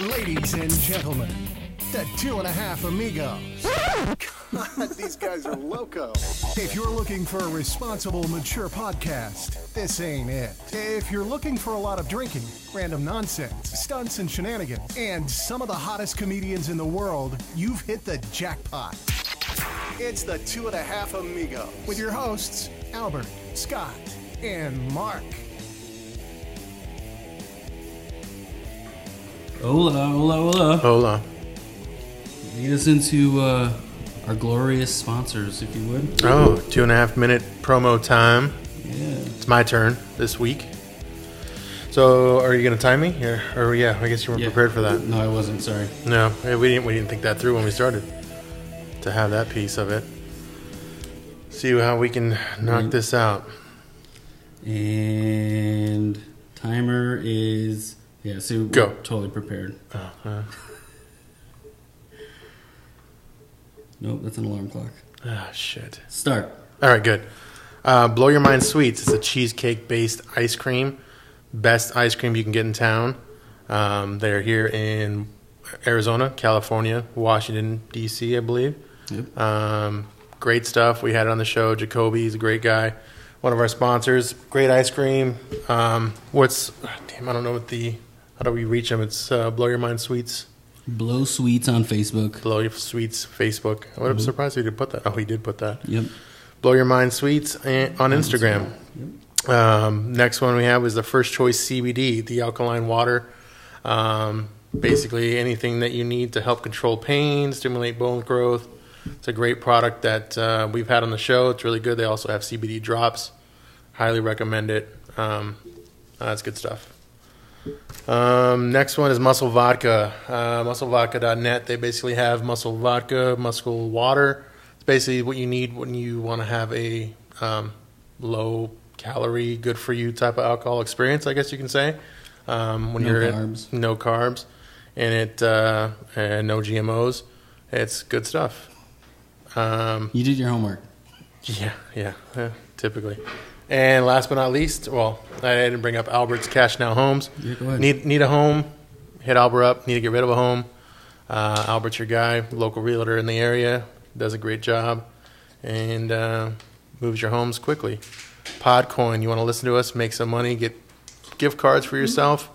Ladies and gentlemen, the 2.5 Amigos. God, these guys are loco. If you're looking for a responsible, mature podcast, this ain't it. If you're looking for a lot of drinking, random nonsense, stunts and shenanigans, and some of the hottest comedians in the world, you've hit the jackpot. It's the 2.5 Amigos with your hosts, Albert, Scott, and Mark. Hola, hola, hola. Hola. Lead us into our glorious sponsors, if you would. Oh, 2.5 minute promo time. Yeah. It's my turn this week. So, are you going to time me? Or yeah, I guess you weren't prepared for that. No, I wasn't, sorry. No, we didn't think that through when we started. To have that piece of it. See how we can knock this out. And timer is... Yeah, so we're Go. Totally prepared. Nope, that's an alarm clock. Ah, shit. Start. All right, good. Blow Your Mind Sweets. It's a cheesecake-based ice cream. Best ice cream you can get in town. They're here in Arizona, California, Washington, D.C., I believe. Yep. Great stuff. We had it on the show. Jacoby, he's a great guy. One of our sponsors. Great ice cream. I don't know how do we reach them? It's Blow Your Mind Sweets. Blow Sweets on Facebook. Blow Your Sweets Facebook. I'm surprised he did put that. Oh, he did put that. Yep. Blow Your Mind Sweets on Instagram. Yep. Next one we have is the First Choice CBD, the alkaline water. Basically anything that you need to help control pain, stimulate bone growth. It's a great product that we've had on the show. It's really good. They also have CBD drops. Highly recommend it. That's good stuff. Next one is Muscle Vodka. MuscleVodka.net. They basically have Muscle Vodka, Muscle Water. It's basically what you need when you want to have a low-calorie, good-for-you type of alcohol experience, I guess you can say. When no carbs. No carbs. And no GMOs. It's good stuff. You did your homework. Yeah, typically. And last but not least, well, I didn't bring up Albert's Cash Now Homes. Yeah, go ahead. Need a home, hit Albert up. Need to get rid of a home. Albert's your guy, local realtor in the area, does a great job, and moves your homes quickly. Podcoin, you want to listen to us, make some money, get gift cards for yourself.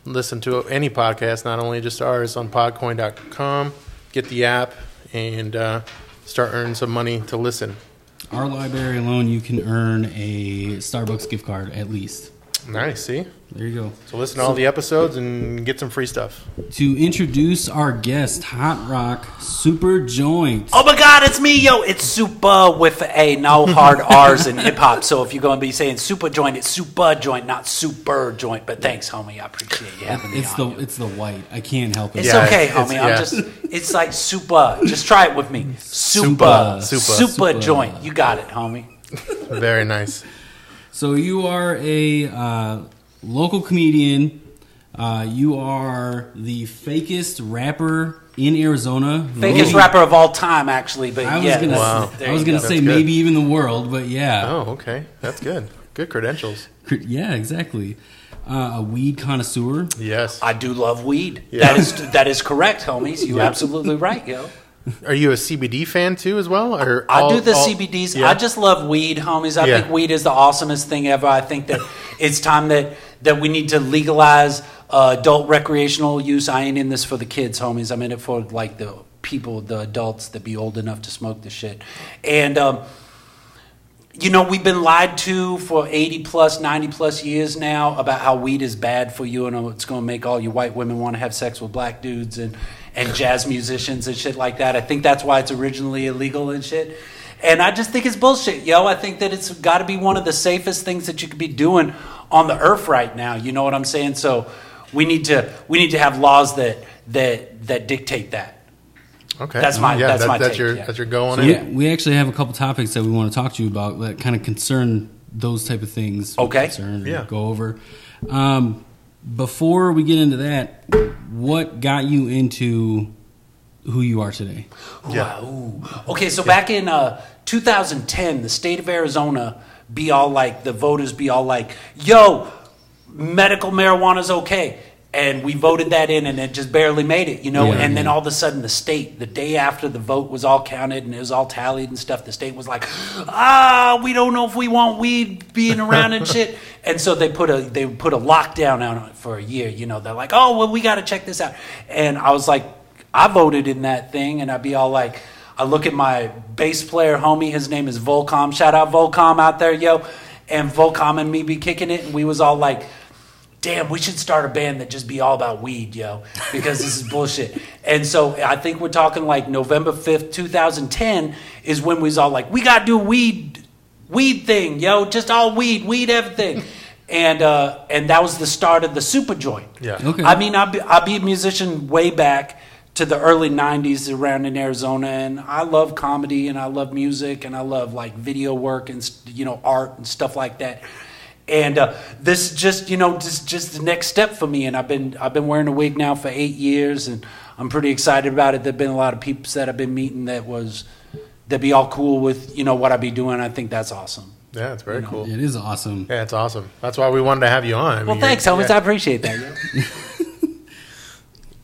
Listen to any podcast, not only just ours, on podcoin.com. Get the app and start earning some money to listen. Our library alone, you can earn a Starbucks gift card at least. Nice, see? There you go. So listen to all the episodes and get some free stuff. To introduce our guest, HotRock SupaJoint. Oh my God, it's me, yo! It's Supa with a no hard R's in hip hop. So if you're going to be saying SupaJoint, it's SupaJoint, not SuperJoint. But thanks, homie. I appreciate you having me on. It's the white. I can't help it. It's okay, homie. It's like Supa. Just try it with me. SupaJoint. You got it, homie. Very nice. So you are a local comedian. You are the fakest rapper in Arizona. Fakest rapper of all time, actually. But I was gonna say good. maybe even the world, but yeah. Oh, okay. That's good. Good credentials. Yeah, exactly. A weed connoisseur. Yes. I do love weed. Yeah. That is correct, homies. You're absolutely right, yo. Are you a CBD fan too as well? Or I do the CBDs. Yeah. I just love weed, homies. I think weed is the awesomest thing ever. I think that it's time that we need to legalize adult recreational use. I ain't in this for the kids, homies. I'm in it for like the people, the adults that be old enough to smoke the shit. And we've been lied to for 80 plus, 90 plus years now about how weed is bad for you and it's going to make all you white women want to have sex with black dudes and jazz musicians and shit like that. I think that's why it's originally illegal and shit. And I just think it's bullshit, yo. I think that it's got to be one of the safest things that you could be doing on the earth right now. You know what I'm saying? So we need to have laws that dictate that. Okay. That's my take. That's your go on So it. we actually have a couple topics that we want to talk to you about that kind of concern those type of things. Okay. Go over. Before we get into that, what got you into who you are today? Yeah. Ooh. Okay, so back in 2010, the state of Arizona the voters be all like, yo, medical marijuana's okay. And we voted that in, and it just barely made it, Yeah, and then all of a sudden the state, the day after the vote was all counted and it was all tallied and stuff, the state was like, we don't know if we want weed being around and shit. And so they put a lockdown on it for a year. They're like, oh, well, we got to check this out. And I was like, I voted in that thing, and I'd be all like, I look at my bass player homie, his name is Volcom. Shout out Volcom out there, yo. And Volcom and me be kicking it, and we was all like, damn, we should start a band that just be all about weed, yo, because this is bullshit. And so I think we're talking like November 5th, 2010 is when we was all like, we got to do a weed thing, yo, just all weed everything. And that was the start of the SupaJoint. Yeah. Okay. I mean, I'll be a musician way back to the early 90s around in Arizona, and I love comedy, and I love music, and I love like video work and art and stuff like that. And this is just just the next step for me. And I've been wearing a wig now for 8 years, and I'm pretty excited about it. There've been a lot of people that I've been meeting that be all cool with what I be doing. I think that's awesome. Yeah, it's very cool. It is awesome. Yeah, it's awesome. That's why we wanted to have you on. Well, thanks, homies. I appreciate that.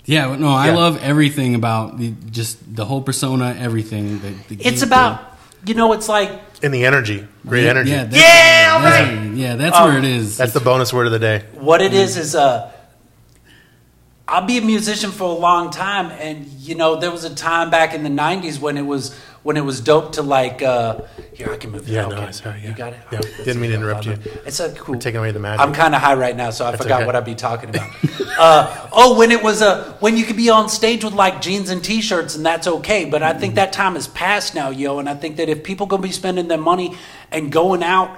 Yeah, no, I love everything about the whole persona, everything. It's about it's like. And the energy. Great energy. Yeah, all right. That's where it is. That's the bonus word of the day. What it is I'll be a musician for a long time, and there was a time back in the 90s when it was dope to like here, I can move it. Yeah, okay. no, sorry. Yeah. You got it? Yeah. Didn't mean to interrupt you. It's cool. We're taking away the magic. I'm kind of high right now, so I forgot okay. what I'd be talking about. When it was when you could be on stage with like jeans and t-shirts, and that's okay. But I think that time has passed now, yo. And I think that if people gonna be spending their money and going out,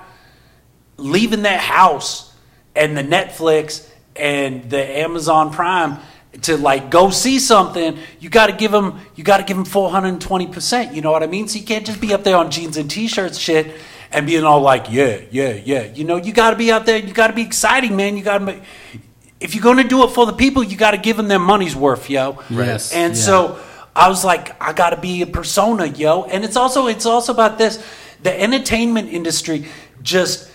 leaving their house and the Netflix and the Amazon Prime to like go see something, you got to give them 420%. You know what I mean? So you can't just be up there on jeans and t-shirts shit and being all like, yeah. You got to be out there. You got to be exciting, man. You got to. If you're going to do it for the people, you got to give them their money's worth, yo. Yes. And so I was like, I got to be a persona, yo. And it's also about this. The entertainment industry just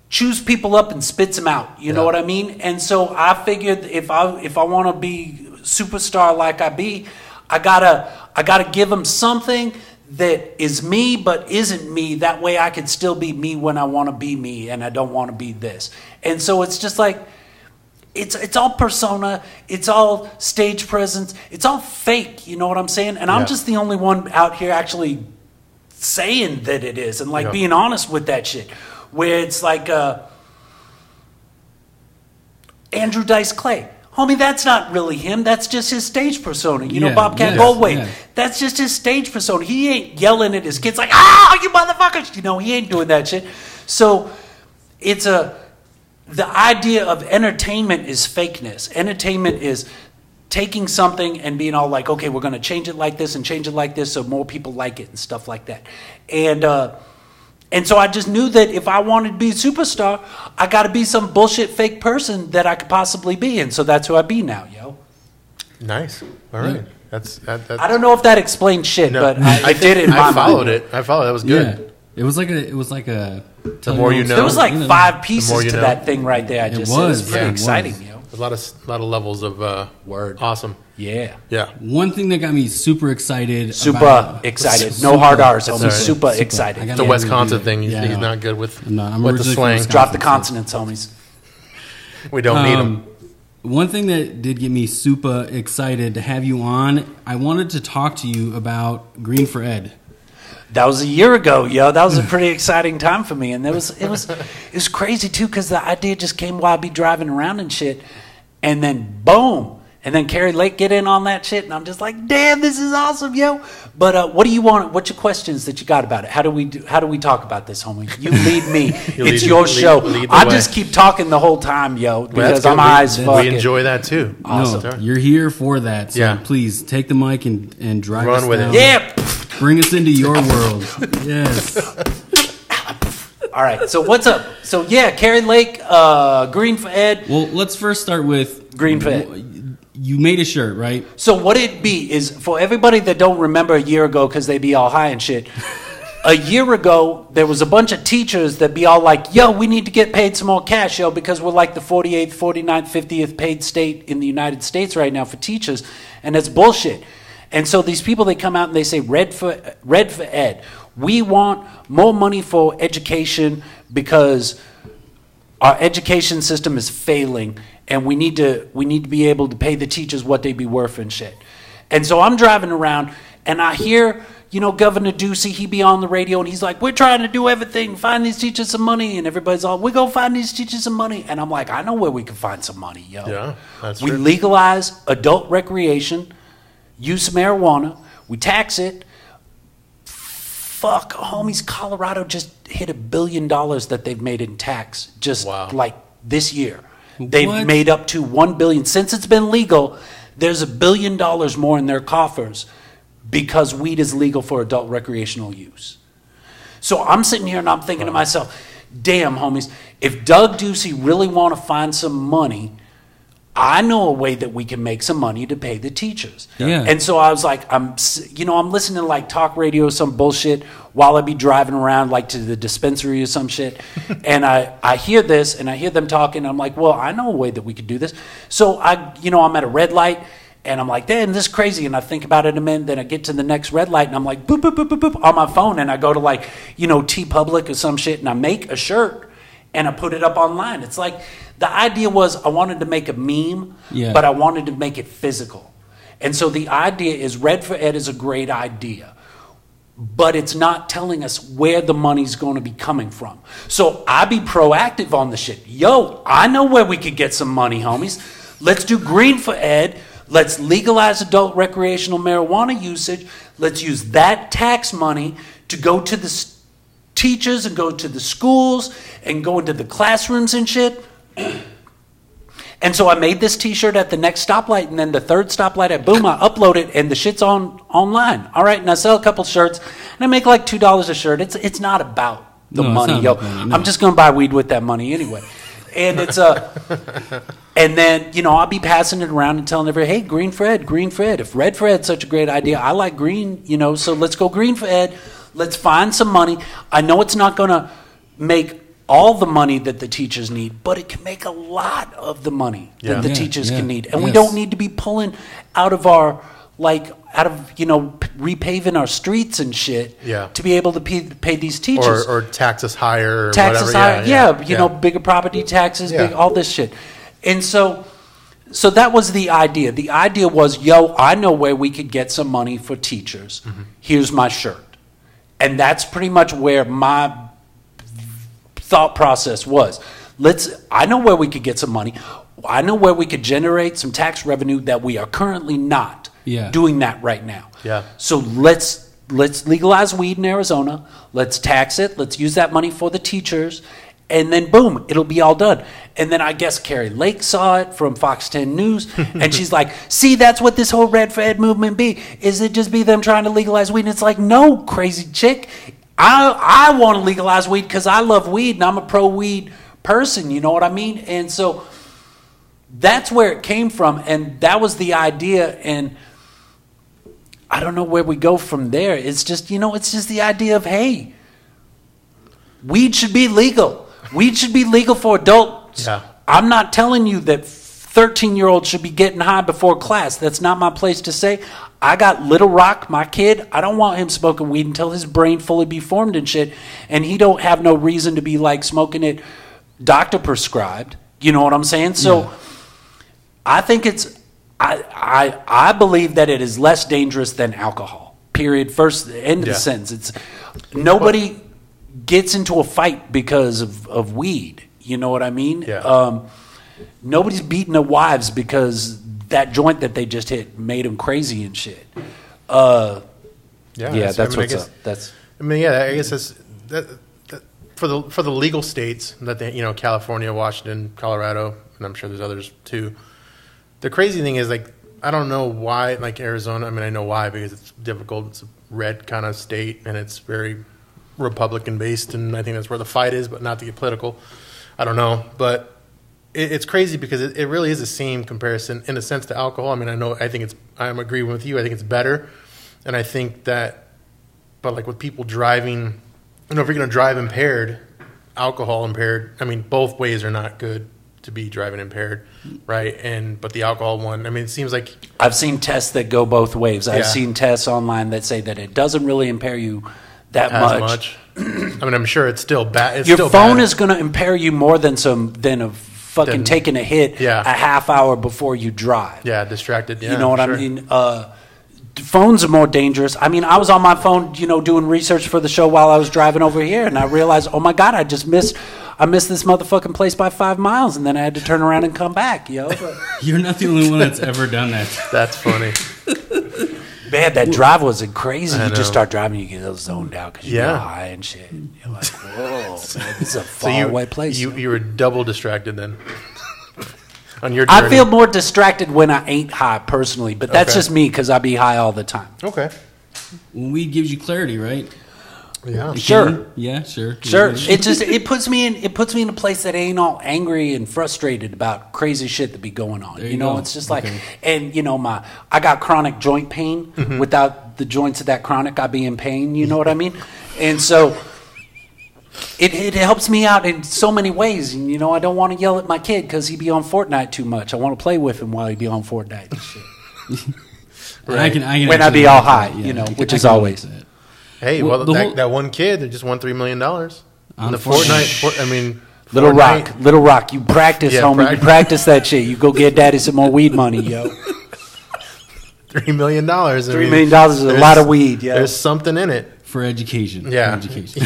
chews people up and spits them out. You know what I mean? And so I figured if I want to be superstar like I gotta give them something that is me but isn't me. That way I can still be me when I want to be me, and I don't want to be this. And so it's just like it's all persona, it's all stage presence, it's all fake. You know what I'm saying? And I'm just the only one out here actually saying that it is, and like being honest with that shit. Where it's like Andrew Dice Clay. Homie, that's not really him. That's just his stage persona. Bobcat Goldthwait. Yeah. That's just his stage persona. He ain't yelling at his kids like, you motherfuckers. He ain't doing that shit. So it's the idea of entertainment is fakeness. Entertainment is taking something and being all like, okay, we're going to change it like this and change it like this so more people like it and stuff like that. And so I just knew that if I wanted to be a superstar, I got to be some bullshit fake person that I could possibly be. And so that's who I be now, yo. Nice. All right. Yeah. That's I don't know if that explains shit, but I did it in my mind. I followed it. That was good. Yeah. It was like a. The more you know. There was like 5 pieces to know. that thing right there. I just said. It was pretty exciting, yo. A lot of levels of word. Awesome. Yeah. One thing that got me super excited. No hard R's, homie. Super excited. It's a Wisconsin thing. He's not good with the slang. Drop the consonants, homies. We don't need them. One thing that did get me super excited to have you on, I wanted to talk to you about Green for Ed. That was a year ago, yo. That was a pretty exciting time for me, and it was crazy too because the idea just came while I'd be driving around and shit, and then boom, and then Carrie Lake get in on that shit, and I'm just like, damn, this is awesome, yo. But what do you want? What's your questions that you got about it? How do we talk about this, homie? You lead me. It's your show. I just keep talking the whole time, yo, because I'm high as fuck. We enjoy that too. Awesome. No, you're here for that. So please take the mic and drive us with down. it. Yeah. Bring us into your world. Yes. All right. So what's up? So Carrie Lake, Green for Ed. Well, let's first start with Green for Ed. You made a shirt, right? So what it be is for everybody that don't remember a year ago because they be all high and shit. a year ago, there was a bunch of teachers that be all like, yo, we need to get paid some more cash, yo, because we're like the 48th, 49th, 50th paid state in the United States right now for teachers, and that's bullshit. And so these people, they come out and they say, red for ed. We want more money for education because our education system is failing, and we need to be able to pay the teachers what they be worth and shit. And so I'm driving around, and I hear, Governor Ducey, he be on the radio, and he's like, we're trying to do everything, find these teachers some money, and everybody's all, we're going to find these teachers some money. And I'm like, I know where we can find some money, yo. Yeah, that's we true. legalize adult recreation, use of marijuana, we tax it. Fuck, homies, Colorado just hit $1 billion that they've made in tax just like this year. They've made up to $1 billion. Since it's been legal, there's $1 billion more in their coffers because weed is legal for adult recreational use. So I'm sitting here and I'm thinking to myself, damn, homies, if Doug Ducey really want to find some money, I know a way that we can make some money to pay the teachers. Yeah. And so I was like, I'm listening to like talk radio or some bullshit while I be driving around like to the dispensary or some shit. And I hear this and I hear them talking. I'm like, well, I know a way that we could do this. So I'm at a red light and I'm like, damn, this is crazy. And I think about it a minute. Then I get to the next red light and I'm like, boop, boop, boop, boop, boop on my phone. And I go to like, T-Public or some shit and I make a shirt and I put it up online. It's like, the idea was I wanted to make a meme, but I wanted to make it physical. And so the idea is Red for Ed is a great idea, but it's not telling us where the money's going to be coming from. So I be proactive on the shit. Yo, I know where we could get some money, homies. Let's do Green for Ed. Let's legalize adult recreational marijuana usage. Let's use that tax money to go to the teachers and go to the schools and go into the classrooms and shit. And so I made this t-shirt at the next stoplight, and then the third stoplight at boom, I upload it, and the shit's online. All right, and I sell a couple shirts, and I make like $2 a shirt. It's not about the money, yo. Money, no. I'm just gonna buy weed with that money anyway. And it's and then I'll be passing it around and telling everybody, hey, Green for Ed, Green for Ed. If Red for Ed's such a great idea, I like green, so let's go Green for Ed. Let's find some money. I know it's not gonna make all the money that the teachers need, but it can make a lot of the money that the teachers can need. And we don't need to be pulling out of repaving our streets and shit to be able to pay these teachers. Or taxes higher or taxes whatever. Higher, bigger property taxes, all this shit. And so that was the idea. The idea was, yo, I know where we could get some money for teachers. Mm-hmm. Here's my shirt. And that's pretty much where my thought process was. I know where we could get some money. I know where we could generate some tax revenue that we are currently not doing that right now. Yeah. So let's legalize weed in Arizona. Let's tax it. Let's use that money for the teachers. And then boom, it'll be all done. And then I guess Carrie Lake saw it from Fox 10 News, and she's like, see, that's what this whole Red for Ed movement be. Is it just be them trying to legalize weed? And it's like, no, crazy chick. I want to legalize weed because I love weed and I'm a pro-weed person, you know what I mean? And so that's where it came from, and that was the idea, and I don't know where we go from there. It's just, it's just the idea of, hey, weed should be legal. Weed should be legal for adults. Yeah. I'm not telling you that 13-year-olds should be getting high before class. That's not my place to say. I got Little Rock, my kid. I don't want him smoking weed until his brain fully be formed and shit. And he don't have no reason to be like smoking it doctor prescribed. You know what I'm saying? So I think I believe that it is less dangerous than alcohol. Period. First end of the sentence. It's nobody gets into a fight because of weed. You know what I mean? Yeah. Nobody's beating their wives because that joint that they just hit made them crazy and shit. That's what's up. I guess that's for the legal states that they, California, Washington, Colorado, and I'm sure there's others too. The crazy thing is, like, I don't know why, like Arizona. I mean, I know why, because it's difficult. It's a red kind of state, and it's very Republican based, and I think that's where the fight is. But not to get political, I don't know, but. It's crazy because it really is the same comparison in a sense to alcohol. I mean, I'm agreeing with you. I think it's better. And I think that but like with people driving, if you're going to drive impaired, alcohol impaired, I mean, both ways are not good to be driving impaired, right? But the alcohol one, I mean, it seems like I've seen tests that go both ways. I've seen tests online that say that it doesn't really impair you that much. I mean, I'm sure it's still bad. Your phone is going to impair you more than taking a hit a half hour before you drive. Yeah, distracted. Yeah, you know what I mean? Phones are more dangerous. I mean, I was on my phone, doing research for the show while I was driving over here, and I realized, oh my God, I missed this motherfucking place by 5 miles, and then I had to turn around and come back, yo. You're not the only one that's ever done that. That's funny. Man, that drive wasn't crazy. You just start driving, you get a little zoned out because you get high and shit. You're like, whoa, man, this is a far away place. You were double distracted then. On your journey. I feel more distracted when I ain't high personally, but that's just me because I be high all the time. Okay. Well, weed gives you clarity, right? Yeah. Sure. Yeah, sure. It puts me in a place that ain't all angry and frustrated about crazy shit that be going on. You know, it's just like, and I got chronic joint pain. Without the joints of that chronic, I'd be in pain. You know what I mean? And so it helps me out in so many ways. And I don't want to yell at my kid because he be on Fortnite too much. I want to play with him while he be on Fortnite and shit. Right. I can when I be all high, which is always. Hey, well, that one kid that just won $3 million on the Fortnite. Little Rock, you practice, homie. You practice that shit. You go get daddy some more weed money, yo. $3 million. $3 million is a lot of weed, yo. There's something in it. For education. Yeah. For education.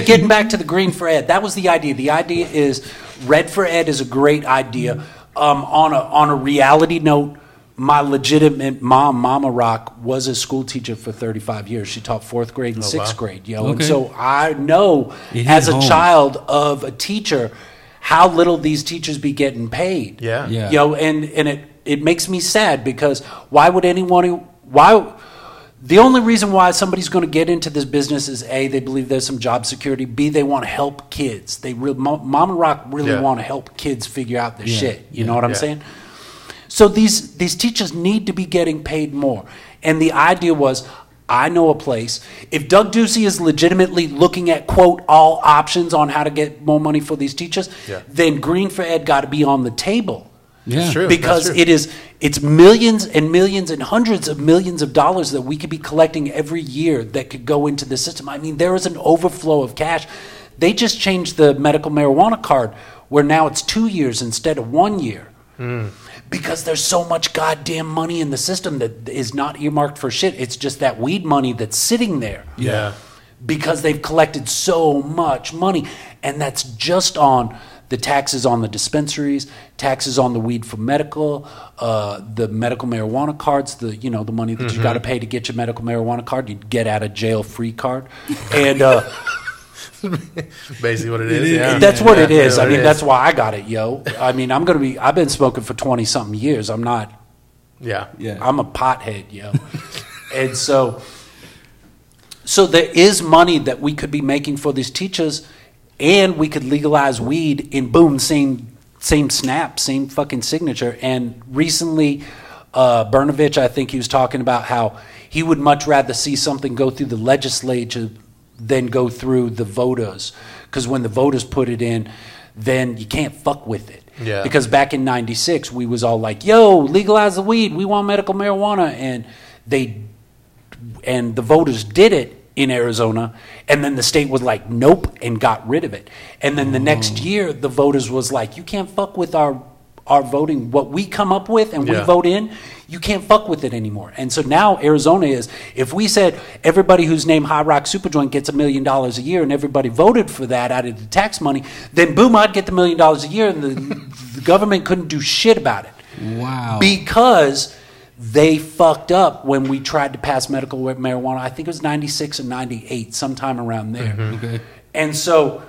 Getting back to the green for ed, that was the idea. The idea is red for ed is a great idea. On a reality note, my legitimate mom, Mama Rock, was a school teacher for 35 years. She taught 4th grade and 6th grade, yo. Okay. And so I know as a child of a teacher how little these teachers be getting paid. Yeah. Yo, and it makes me sad because the only reason why somebody's going to get into this business is A, they believe there's some job security. B, they want to help kids. Mama Rock really want to help kids figure out their shit. You know what I'm saying? So these teachers need to be getting paid more. And the idea was, I know a place. If Doug Ducey is legitimately looking at, quote, all options on how to get more money for these teachers, then Green for Ed got to be on the table. Yeah, that's true. Because it's millions and millions and hundreds of millions of dollars that we could be collecting every year that could go into the system. I mean, there is an overflow of cash. They just changed the medical marijuana card where now it's 2 years instead of 1 year. Because there's so much goddamn money in the system that is not earmarked for shit. It's just that weed money that's sitting there. Yeah. Because they've collected so much money. And that's just on the taxes on the dispensaries, taxes on the weed for medical, the medical marijuana cards, the money that you got to pay to get your medical marijuana card, you get out of jail free card, and basically what it is. Yeah. That's what it is. I mean, that's why I got it, yo. I mean, I've been smoking for 20 something years. I'm not. Yeah. I'm a pothead, yo, and so there is money that we could be making for these teachers. And we could legalize weed in boom, same snap, same fucking signature. And recently, Brnovich, I think he was talking about how he would much rather see something go through the legislature than go through the voters. Because when the voters put it in, then you can't fuck with it. Yeah. Because back in '96, we was all like, yo, legalize the weed. We want medical marijuana. And the voters did it in Arizona, and then the state was like, nope, and got rid of it. And then the next year, the voters was like, you can't fuck with our voting, what we come up with and we vote in, you can't fuck with it anymore. And so now Arizona is, if we said everybody who's named HotRock SupaJoint gets $1 million a year and everybody voted for that out of the tax money, then boom, I'd get the $1 million a year and the government couldn't do shit about it. Wow. Because they fucked up when we tried to pass medical marijuana. I think it was 96 or 98, sometime around there. Okay. And so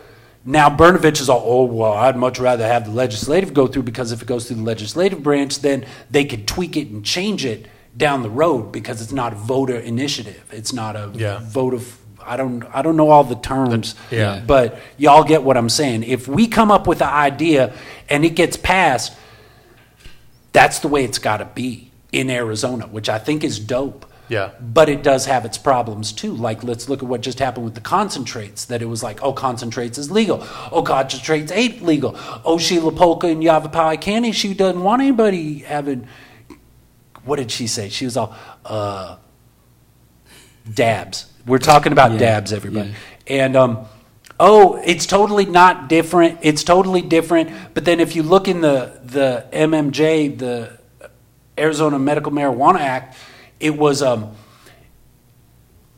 now Brnovich is all, oh, well, I'd much rather have the legislative go through because if it goes through the legislative branch, then they could tweak it and change it down the road because it's not a voter initiative. It's not a vote of, I don't know all the terms, but y'all get what I'm saying. If we come up with an idea and it gets passed, that's the way it's got to be in Arizona, which I think is dope. Yeah. But it does have its problems too. Like, let's look at what just happened with the concentrates. That it was like, oh, concentrates is legal. Oh, concentrates ain't legal. Oh, Sheila Polka and Yavapai Candy, she doesn't want anybody having. What did she say? She was all dabs. We're talking about dabs, everybody. And oh, it's totally not different. It's totally different. But then if you look in the MMJ, the Arizona Medical Marijuana Act, it was the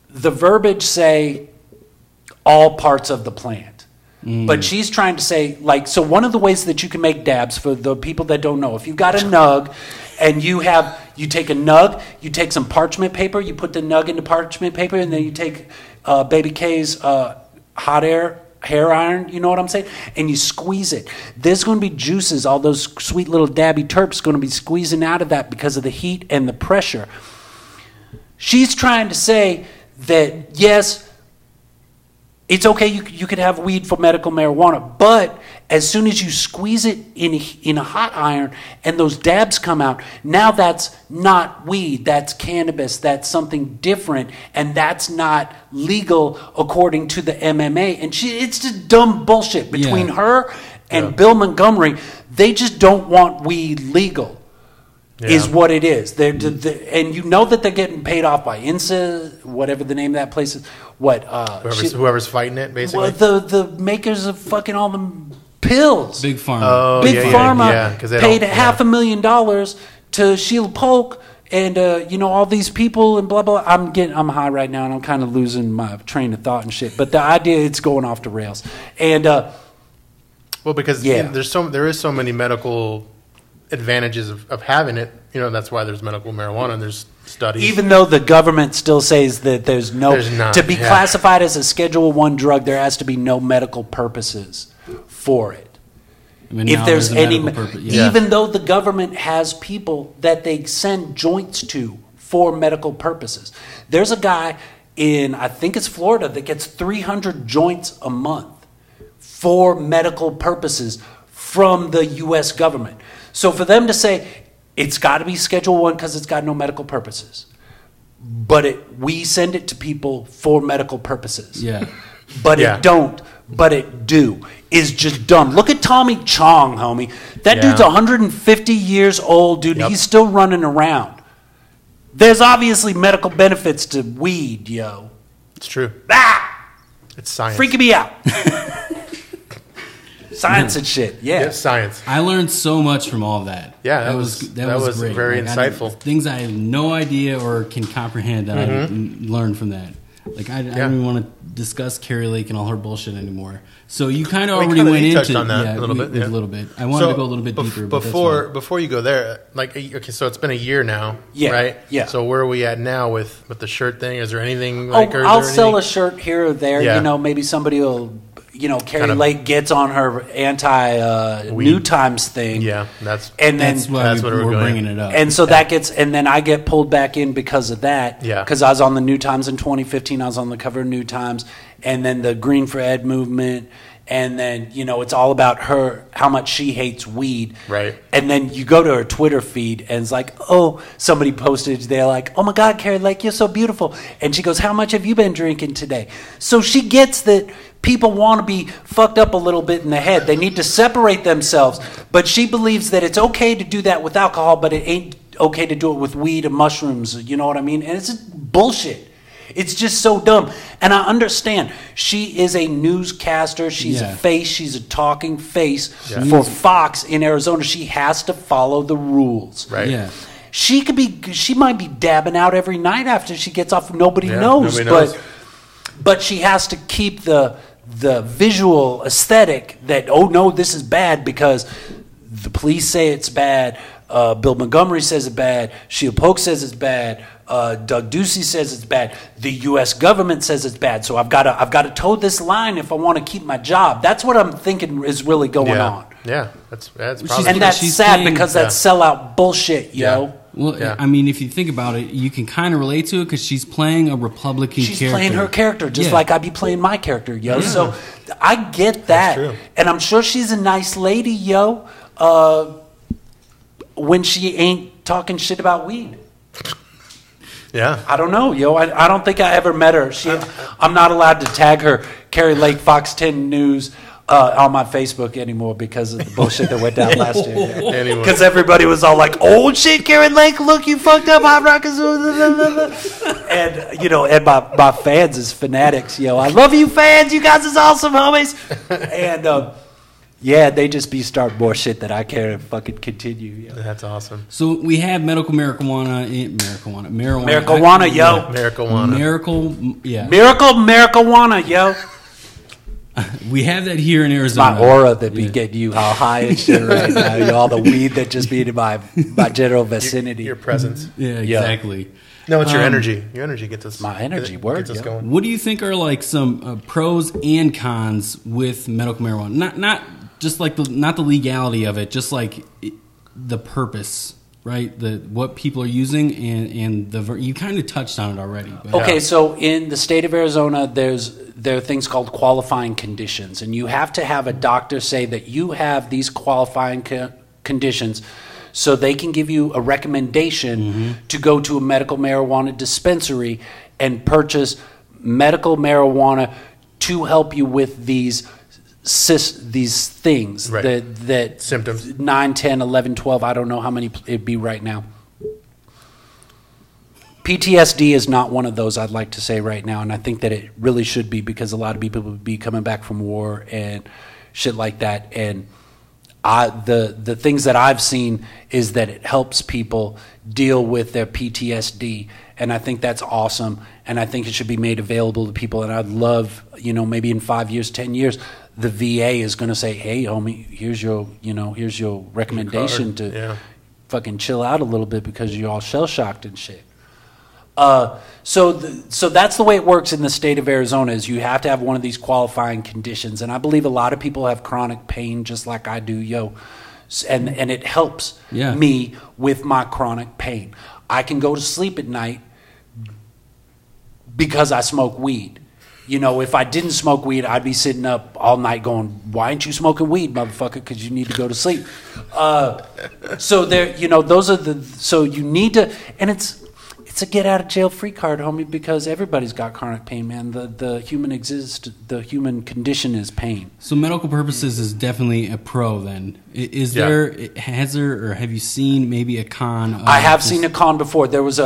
verbiage say all parts of the plant. But she's trying to say, like, so one of the ways that you can make dabs, for the people that don't know, if you've got a nug and you take a nug, you take some parchment paper, you put the nug into parchment paper, and then you take Baby K's hot air hair iron, you know what I'm saying? And you squeeze it. There's going to be juices, all those sweet little dabby terps going to be squeezing out of that because of the heat and the pressure. She's trying to say that, yes, it's okay, you could have weed for medical marijuana, but as soon as you squeeze it in a hot iron and those dabs come out, now that's not weed, that's cannabis, that's something different, and that's not legal according to the MMA. And it's just dumb bullshit between her and Bill Montgomery. They just don't want weed legal. Is what it is. And you know that they're getting paid off by INSA, whatever the name of that place is. What? Whoever's fighting it, basically. Well, the makers of fucking all the pills. Big Pharma. Oh, Big Pharma paid $500,000 to Sheila Polk and all these people and blah blah. I'm high right now and I'm kind of losing my train of thought and shit. But the idea, it's going off the rails. And well, because there is so many medical advantages of having it. That's why there's medical marijuana and there's studies. Even though the government still says that there's not, to be classified as a Schedule I drug, there has to be no medical purposes for it. If there's any, even though the government has people that they send joints to for medical purposes. There's a guy in, I think it's Florida, that gets 300 joints a month for medical purposes from the U.S. government. So for them to say it's got to be Schedule I because it's got no medical purposes, but we send it to people for medical purposes. But it don't. But it do. Is just dumb. Look at Tommy Chong, homie. That dude's 150 years old, dude. He's still running around. There's obviously medical benefits to weed, yo. It's true. It's science. Freaking me out. Science and shit. Yeah, science. I learned so much from all of that. Yeah, that was great. Very insightful. Things I have no idea or can comprehend that I learned from that. Like I don't even want to discuss Carrie Lake and all her bullshit anymore. So you kind of already went into on that a little bit. A little bit. I wanted to go a little bit deeper. Before you go there, so it's been a year now, right? Yeah. So where are we at now with the shirt thing? Is there anything I'll sell a shirt here or there. Yeah. Maybe somebody will. Carrie Lake gets on her anti-New Times thing. Yeah, that's what we're bringing it up. And so and then I get pulled back in because of that. Yeah. Because I was on the New Times in 2015. I was on the cover of New Times. And then the Green for Ed movement. And then, it's all about her, how much she hates weed. Right. And then you go to her Twitter feed and it's like, oh, somebody posted, they're like, oh my God, Carrie Lake, you're so beautiful. And she goes, how much have you been drinking today? So she gets that people want to be fucked up a little bit in the head. They need to separate themselves. But she believes that it's okay to do that with alcohol, but it ain't okay to do it with weed and mushrooms. You know what I mean? And it's just bullshit. It's just so dumb. And I understand. She is a newscaster. She's a face. She's a talking face for Fox in Arizona. She has to follow the rules. Right. Yeah. She might be dabbing out every night after she gets off. Nobody knows. But she has to keep the visual aesthetic that, oh no, this is bad because the police say it's bad. Bill Montgomery says it's bad. Sheila Polk says it's bad. Doug Ducey says it's bad. The U.S. government says it's bad. So I've got to toe this line if I want to keep my job. That's what I'm thinking is really going on. Yeah, that's probably. And that's sad because that's sellout bullshit, yo. Yeah. Well, I mean, if you think about it, you can kind of relate to it because she's playing a Republican character. She's playing her character just like I'd be playing my character, yo. Yeah. So I get that. That's true. And I'm sure she's a nice lady, yo, when she ain't talking shit about weed. Yeah. I don't know, yo. I don't think I ever met her. I'm not allowed to tag her, Carrie Lake, Fox 10 News, on my Facebook anymore because of the bullshit that went down last year. Anyway. Because everybody was all like, "Oh shit, Carrie Lake, look, you fucked up HotRocks," and and my fans is fanatics. Yo, I love you, fans. You guys is awesome, homies. And yeah, they just be starting more shit that I can't fucking continue. Yo. That's awesome. So we have medical marijuana, marijuana, yo. Marijuana. Miracle marijuana, yo. We have that here in Arizona. My aura that be getting you all high and shit right now. You know, all the weed that just be in my general vicinity. Your presence. Yeah, exactly. No, it's your energy. Your energy gets us. My energy gets us going. What do you think are like some pros and cons with medical marijuana? Not just like not the legality of it, just like the purpose, right? What people are using and you kind of touched on it already. But. Okay, so in the state of Arizona, there are things called qualifying conditions, and you have to have a doctor say that you have these qualifying conditions so they can give you a recommendation to go to a medical marijuana dispensary and purchase medical marijuana to help you with these things, right. that symptoms 9, 10, 11, 12, I don't know how many it'd be right now. PTSD is not one of those, I'd like to say right now, and I think that it really should be, because a lot of people would be coming back from war and shit like that. And the things that I've seen is that it helps people deal with their PTSD, and I think that's awesome, and I think it should be made available to people. And I'd love, maybe in 5 years, 10 years, the VA is going to say, "Hey, homie, here's your recommendation to fucking chill out a little bit because you're all shell shocked and shit." So that's the way it works in the state of Arizona, is you have to have one of these qualifying conditions. And I believe a lot of people have chronic pain just like I do, yo. And it helps me with my chronic pain. I can go to sleep at night because I smoke weed. If I didn't smoke weed, I'd be sitting up all night going, "Why aren't you smoking weed, motherfucker? Because you need to go to sleep." So there, those are so you need to, and it's a get out of jail free card, homie, because everybody's got chronic pain, man. The human condition is pain. So medical purposes is definitely a pro then. Has there or have you seen maybe a con? I have seen a con before. There was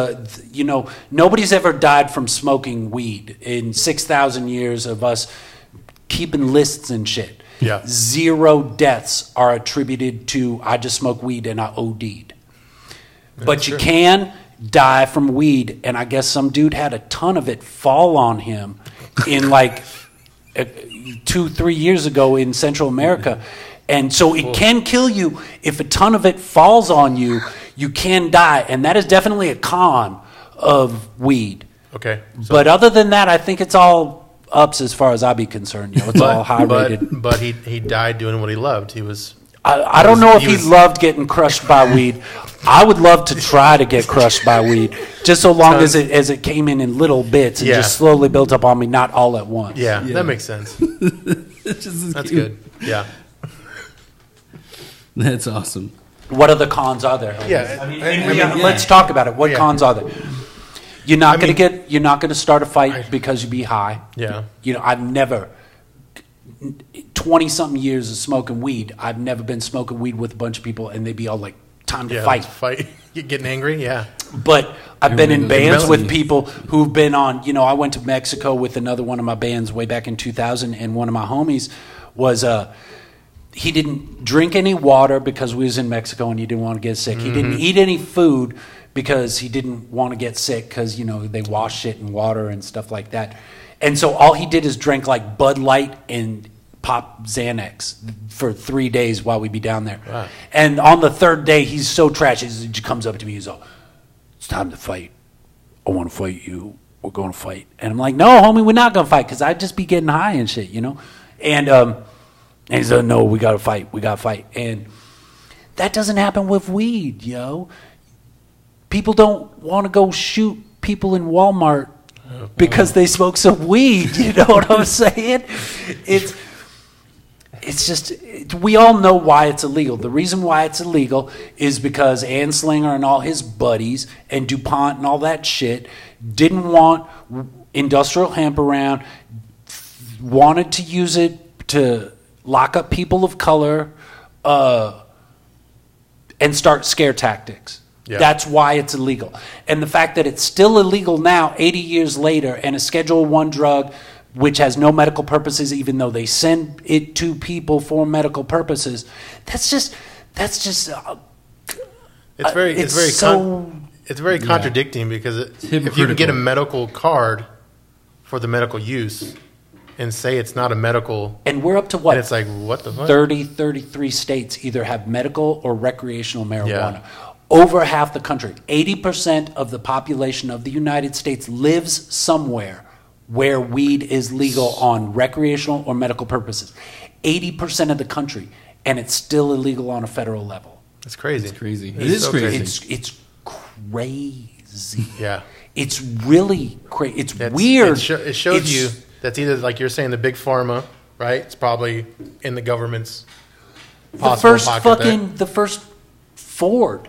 nobody's ever died from smoking weed in 6,000 years of us keeping lists and shit. Yeah. 0 deaths are attributed to I just smoked weed and I OD'd. But you can die from weed, and I guess some dude had a ton of it fall on him in like 2-3 years ago in Central America, and so it can kill you if a ton of it falls on you. You can die, and that is definitely a con of weed. Okay, but other than that, I think it's all ups as far as I be concerned. It's all high rated. But he died doing what he loved. He was. I don't know if he loved getting crushed by weed. I would love to try to get crushed by weed, just so long as it came in little bits and just slowly built up on me, not all at once. Yeah. That makes sense. That's good. Yeah. That's awesome. What other cons are there? Yeah. Let's talk about it. What cons are there? You're not going to start a fight because you be high. Yeah. I've never 20-something years of smoking weed. I've never been smoking weed with a bunch of people and they'd be all like, "Time to fight." You're getting angry? Yeah. But I've been in bands with people who've been on, I went to Mexico with another one of my bands way back in 2000, and one of my homies was, he didn't drink any water because we was in Mexico and he didn't want to get sick. He didn't eat any food because he didn't want to get sick because, they wash shit in water and stuff like that. And so all he did is drank like Bud Light and pop Xanax for 3 days while we'd be down there. Wow. And on the third day, he's so trashy. He comes up to me, he's like, "It's time to fight. I want to fight you. We're going to fight." And I'm like, "No, homie, we're not going to fight," because I'd just be getting high and shit, And he's like, "No, we got to fight. We got to fight." And that doesn't happen with weed, yo. People don't want to go shoot people in Walmart because they smoke some weed. You know what I'm saying? it's just, we all know why it's illegal. The reason why it's illegal is because Anslinger and all his buddies and DuPont and all that shit didn't want industrial hemp around, wanted to use it to lock up people of color and start scare tactics. Yeah. That's why it's illegal. And the fact that it's still illegal now, 80 years later, and a Schedule I drug, which has no medical purposes, even though they send it to people for medical purposes, it's very contradicting because if you can get a medical card for the medical use and say it's not a medical, and we're up to what? And it's like, what the fuck? 33 states either have medical or recreational marijuana. Yeah. Over half the country, 80% of the population of the United States lives somewhere where weed is legal on recreational or medical purposes. 80% of the country, and it's still illegal on a federal level. It's crazy. It's crazy. It is so crazy. It's crazy. Yeah. It's really crazy. It's weird. It shows you that's either, like you're saying, the big pharma, right? It's probably in the government's possible pocket. The first Ford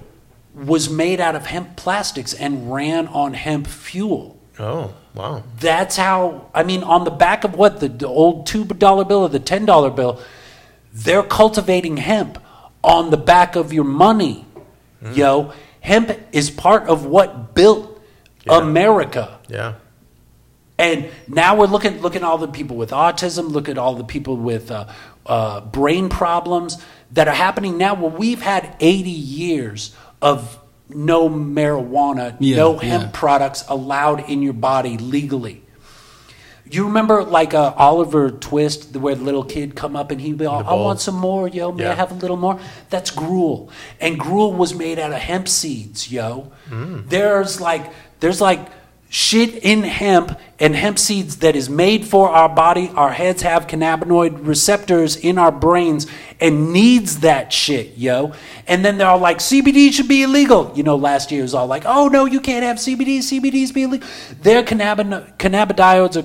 was made out of hemp plastics and ran on hemp fuel. Oh, wow. That's how, I mean, on the back of what, the old $2 bill or the $10 bill, they're cultivating hemp on the back of your money. Yo, hemp is part of what built America. Yeah. And now we're looking at all the people with autism, look at all the people with brain problems that are happening now. Well, we've had 80 years of no marijuana, no hemp products allowed in your body legally. You remember like Oliver Twist, where the little kid come up and he'd be all, I want some more, yo, may I have a little more? That's gruel. And gruel was made out of hemp seeds, yo. There's like shit in hemp and hemp seeds that is made for our body. Our heads have cannabinoid receptors in our brains and needs that shit, yo. And then they're all like, CBD should be illegal. You know, last year it was all like, oh, no, you can't have CBD. CBD's be illegal. They're cannabidioids or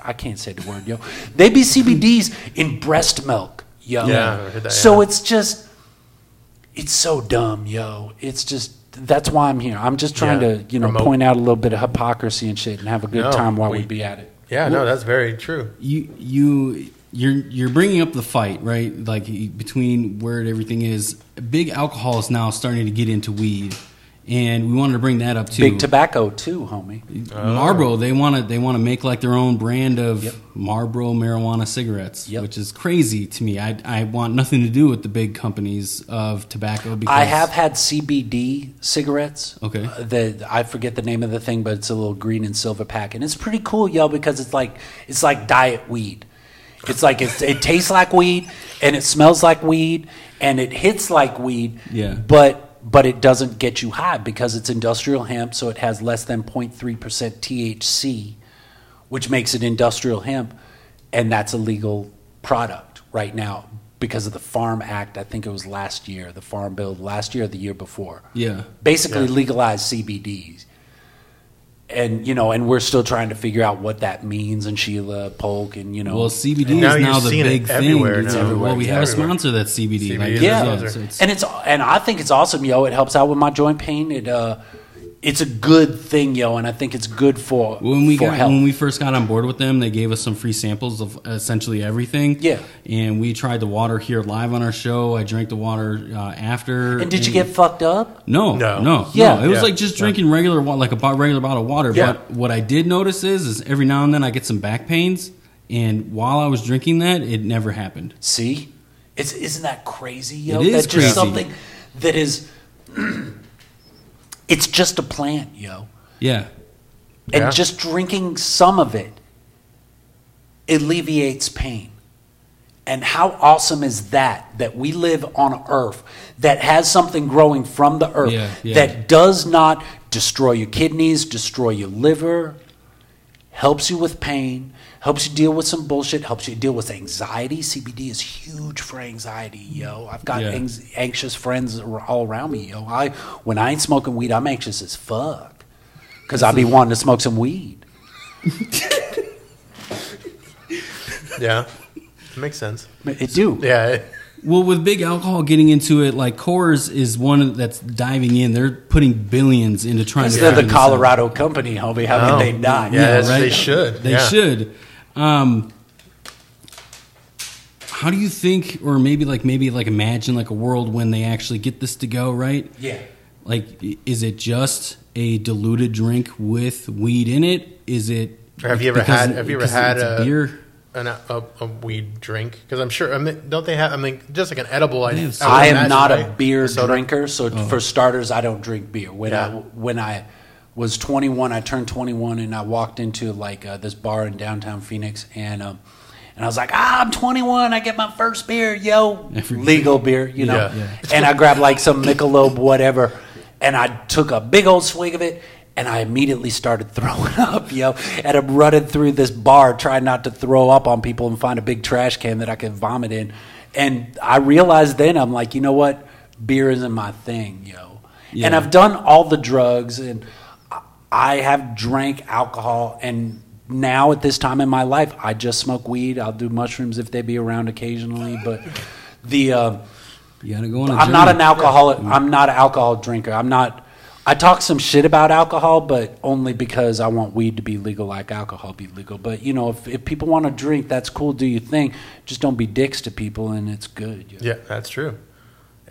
I can't say the word, yo. They be CBDs in breast milk, yo. Yeah, I heard that, so it's just, it's so dumb, yo. It's just, that's why I'm here. I'm just trying to, point out a little bit of hypocrisy and shit and have a good time while we be at it. Yeah, no, that's very true. You're bringing up the fight, right? Like between where everything is. Big alcohol is now starting to get into weed, and we wanted to bring that up too. Big tobacco too, homie. Marlboro, they want to make like their own brand of Marlboro marijuana cigarettes, which is crazy to me. I want nothing to do with the big companies of tobacco. Because I have had CBD cigarettes. Okay. I forget the name of the thing, but it's a little green and silver pack, and it's pretty cool, yo, because it's like diet weed. It's like it tastes like weed, and it smells like weed, and it hits like weed. Yeah. But it doesn't get you high because it's industrial hemp, so it has less than 0.3% THC, which makes it industrial hemp, and that's a legal product right now because of the Farm Act. I think it was last year, the Farm Bill last year or the year before. Yeah. Basically legalized CBDs. And, and we're still trying to figure out what that means, and Sheila Polk, and, Well, CBD is now the big thing. It's everywhere. Well, we have a sponsor that's CBD. And I think it's awesome, yo. It helps out with my joint pain. It's a good thing, yo, and I think it's good for health. When we first got on board with them, they gave us some free samples of essentially everything. Yeah. And we tried the water here live on our show. I drank the water after. And did you get fucked up? No. Yeah. It was like just drinking regular water, like a regular bottle of water. Yeah. But what I did notice is every now and then I get some back pains. And while I was drinking that, it never happened. See? Isn't that crazy, yo? It is That's crazy. just something that is... It's just a plant, yo. Yeah. And just drinking some of it alleviates pain. And how awesome is that we live on Earth that has something growing from the Earth that does not destroy your kidneys, destroy your liver, helps you with pain, helps you deal with some bullshit, helps you deal with anxiety. CBD is huge for anxiety, yo. I've got anxious friends all around me, yo. When I ain't smoking weed, I'm anxious as fuck because I be wanting to smoke some weed. Yeah. It makes sense. It do. Yeah. Well, with big alcohol getting into it, like Coors is one that's diving in. They're putting billions into trying to. They're the figure this Colorado company, homie. How can they not? Yeah, right? They should. They should. How do you think, or maybe imagine like a world when they actually get this to go, right? Yeah. Like, is it just a diluted drink with weed in it? Is it? Or have you ever had a beer? A weed drink? Because I'm sure. I mean, don't they have? I mean, just like an edible. I am not a beer drinker, so for starters, I don't drink beer. When I was 21, I turned 21, and I walked into like this bar in downtown Phoenix, and I was like, I'm 21, I get my first beer, yo, legal beer, you know. Yeah. And I grabbed like some Michelob, whatever, and I took a big old swig of it. And I immediately started throwing up, yo. And I'm running through this bar trying not to throw up on people and find a big trash can that I could vomit in. And I realized then, I'm like, you know what? Beer isn't my thing, yo. Yeah. And I've done all the drugs, and I have drank alcohol. And now at this time in my life, I just smoke weed. I'll do mushrooms if they be around occasionally. But you gotta go on I'm not an alcoholic. I'm not an alcohol drinker. I talk some shit about alcohol, but only because I want weed to be legal like alcohol be legal. But, you know, if people want to drink, that's cool, do your thing. Just don't be dicks to people, and it's good. You know? Yeah, that's true.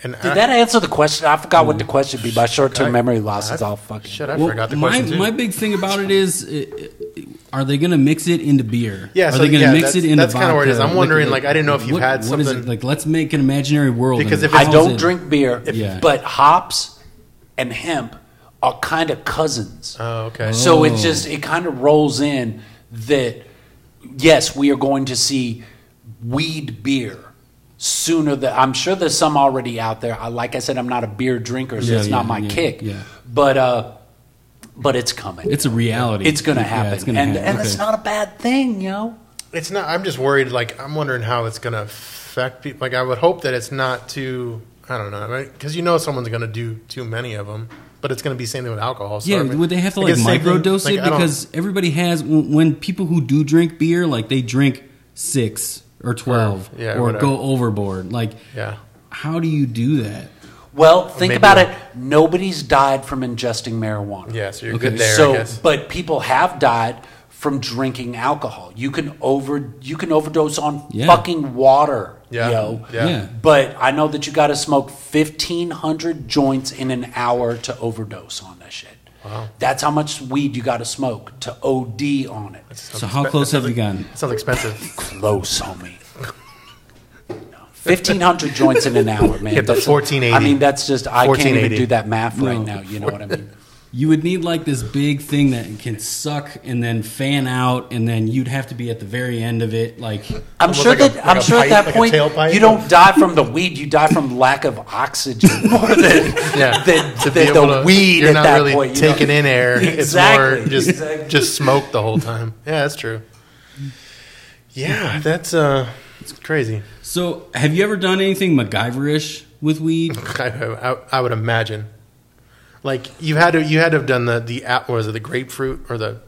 And did that answer the question? I forgot what the question would be. My short-term memory loss is all fucking... Shit, I forgot the question, too. My big thing about it is, are they going to mix it into beer? Yeah, are they going to mix it into that's kind of where it is. I'm wondering, like, I didn't know if you've had something... What is it? Like, let's make an imaginary world. Because if I don't drink beer, but hops and hemp are kind of cousins. Oh, okay. So it kind of rolls in that, yes, we are going to see weed beer sooner than... I'm sure there's some already out there. Like I said, I'm not a beer drinker, so it's not my kick. Yeah. But it's coming. It's a reality. It's going to happen. And it's not a bad thing, yo. It's not... I'm just worried, like, I'm wondering how it's going to affect people. Like, I would hope that it's not too... I don't know. Because you know someone's going to do too many of them. But it's going to be the same thing with alcohol. So would they have to like microdose it? Because everybody has, when people who do drink beer, like they drink 6 or 12 or whatever. Go overboard. Like, how do you do that? Well, think about it. Nobody's died from ingesting marijuana. Yeah, so you're good there, I guess. But people have died from drinking alcohol. You can overdose on fucking water. Yeah. But I know that you got to smoke 1,500 joints in an hour to overdose on that shit. Wow. That's how much weed you got to smoke to OD on it. So how close have you gotten? It sounds expensive. Close, homie. 1,500 joints in an hour, man. Get the 1480. I mean, that's just... I can't even do that math right now. You know what I mean? You would need like this big thing that can suck and then fan out, and then you'd have to be at the very end of it. Like I'm sure at that point you don't die from the weed, you die from lack of oxygen more than the weed. You're at not that really point, taking in air. Exactly. It's more just smoke the whole time. Yeah, that's true. Yeah, that's it's crazy. So, have you ever done anything MacGyver-ish with weed? I would imagine. Like you had to have done the apple, was it the grapefruit or the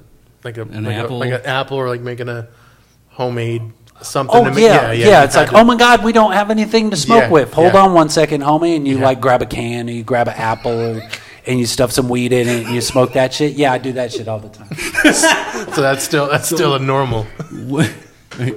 apple? Like an apple, or like making a homemade something. Oh yeah. It's like, oh my God, we don't have anything to smoke with. Hold on 1 second, homie, and you like grab a can, and you grab an apple, and you stuff some weed in it, and you smoke that shit. Yeah, I do that shit all the time. So that's still a normal. What,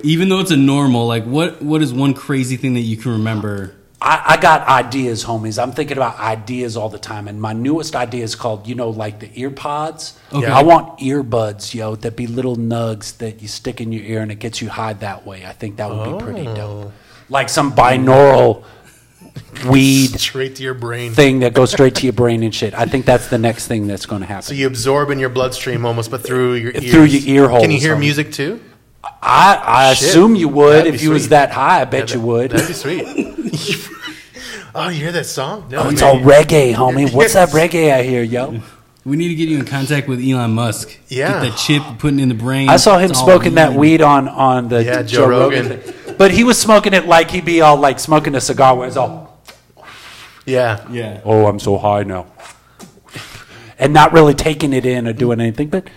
even though it's a normal, like what is one crazy thing that you can remember? I got ideas, homies. I'm thinking about ideas all the time. And my newest idea is called, like the ear pods. Okay. I want earbuds, that be little nugs that you stick in your ear and it gets you high that way. I think that would be pretty dope. Like some binaural weed straight to your brain thing that goes straight to your brain and shit. I think that's the next thing that's going to happen. So you absorb in your bloodstream almost, but through your ears. Through your ear holes. Can you hear music too? I assume you would. If you was that high, I bet you would. That'd be sweet. Oh, you hear that song? No, it's all reggae, homie. What's that reggae I hear, yo? We need to get you in contact with Elon Musk. Yeah. Get that chip, putting in the brain. I saw him smoking that weed on the Joe Rogan thing. But he was smoking it like he'd be all like smoking a cigar where it's all... Yeah. Oh, I'm so high now. And not really taking it in or doing anything. But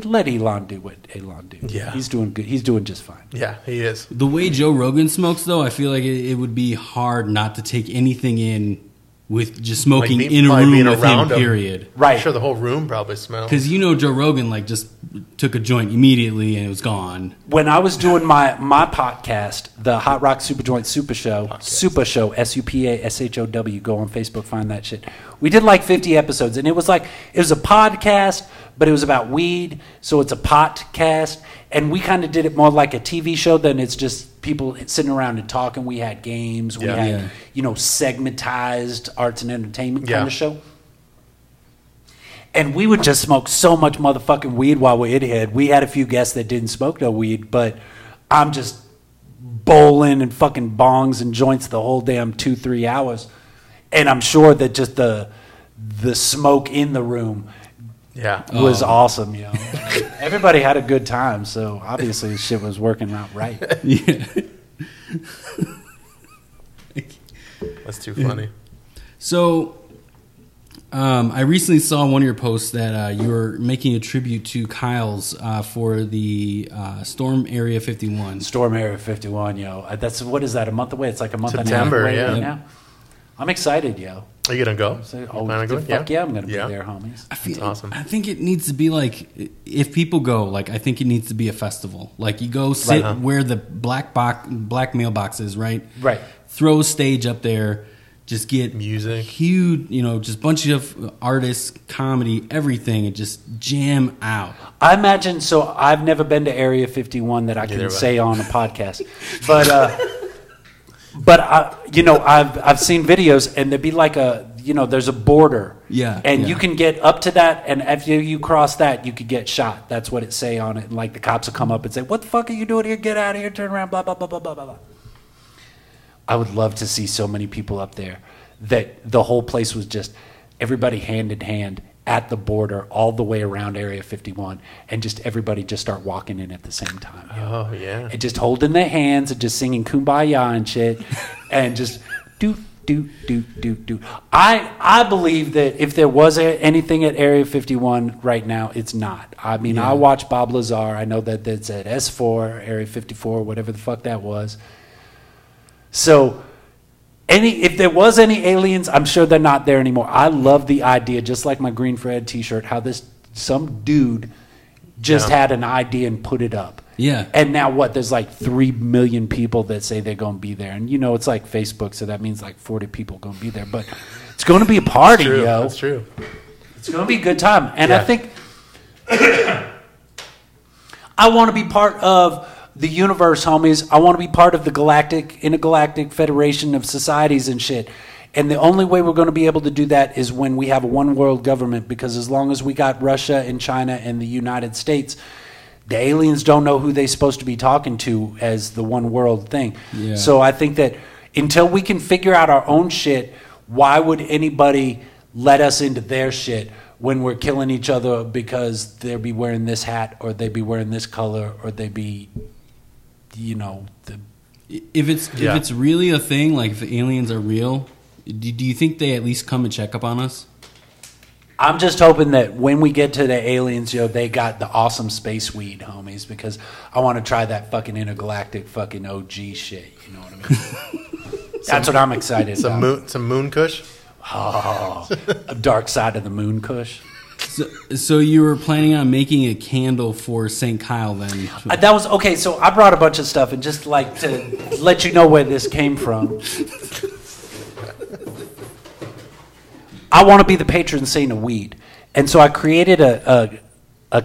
let Elon do what Elon do. Yeah. He's doing good. He's doing just fine. Yeah, he is. The way Joe Rogan smokes, though, I feel like it would be hard not to take anything in with just smoking Like in a probably room being with around him, him. period. Right. I'm sure the whole room probably smells. Because Joe Rogan like just took a joint immediately and it was gone. When I was doing my podcast, the HotRock SupaJoint Supa Show, Supa Show, SupaShow, go on Facebook, find that shit. We did like 50 episodes, and it was a podcast, but it was about weed, so it's a podcast, and we kind of did it more like a TV show than it's just people sitting around and talking. We had games, we had segmentized arts and entertainment kind of show. And we would just smoke so much motherfucking weed while we had. We had a few guests that didn't smoke no weed, but I'm just bowling and fucking bongs and joints the whole damn 2-3 hours. And I'm sure that just the smoke in the room was awesome, Everybody had a good time, so obviously this shit was working out right. Yeah. That's too funny. So, I recently saw one of your posts that you were making a tribute to Kyle's for the Storm Area 51. Storm Area 51, That's, what is that, a month away? It's like a month September, and a half away yeah. right now. I'm excited, Are you going to go? Fuck yeah, I'm going to be there, homies. That's awesome. I think it needs to be like, if people go, like, I think it needs to be a festival. Like, you go sit where the black mailbox is, right? Right. Throw a stage up there, just get music, huge, just a bunch of artists, comedy, everything, and just jam out. I imagine, so I've never been to Area 51 that I can say on a podcast, but I've seen videos, and there'd be like there's a border, and you can get up to that, and after you cross that, you could get shot. That's what it say on it, and like the cops will come up and say, "What the fuck are you doing here? Get out of here! Turn around!" Blah blah blah blah blah blah. I would love to see so many people up there that the whole place was just everybody hand in hand at the border all the way around Area 51, and just everybody just start walking in at the same time. Oh, yeah. And just holding their hands and just singing Kumbaya and shit, and just do. I believe that if there was anything at Area 51 right now, it's not. I mean, I watched Bob Lazar. I know that it's at S4, Area 54, whatever the fuck that was. So, if there was any aliens, I'm sure they're not there anymore. I love the idea, just like my Green Fred T-shirt, how some dude just had an idea and put it up. Yeah. And now what? There's like 3 million people that say they're going to be there, and it's like Facebook, so that means like 40 people going to be there. But it's going to be a party, That's true. It's going to be a good time, and I think I want to be part of the universe, homies. I want to be part of the intergalactic federation of societies and shit. And the only way we're going to be able to do that is when we have a one world government, because as long as we got Russia and China and the United States, the aliens don't know who they're supposed to be talking to as the one world thing. Yeah. So I think that until we can figure out our own shit, why would anybody let us into their shit when we're killing each other because they'll be wearing this hat, or they be wearing this color, or they be... if it's really a thing, like if aliens are real, do you think they at least come and check up on us? I'm just hoping that when we get to the aliens, they got the awesome space weed, homies, because I want to try that fucking intergalactic fucking OG shit. You know what I mean? That's what I'm excited about. Some moon kush? Oh, a dark side of the moon kush. So you were planning on making a candle for St. Kyle then? That was okay. So I brought a bunch of stuff, and just like to let you know where this came from. I want to be the patron saint of weed, and so I created a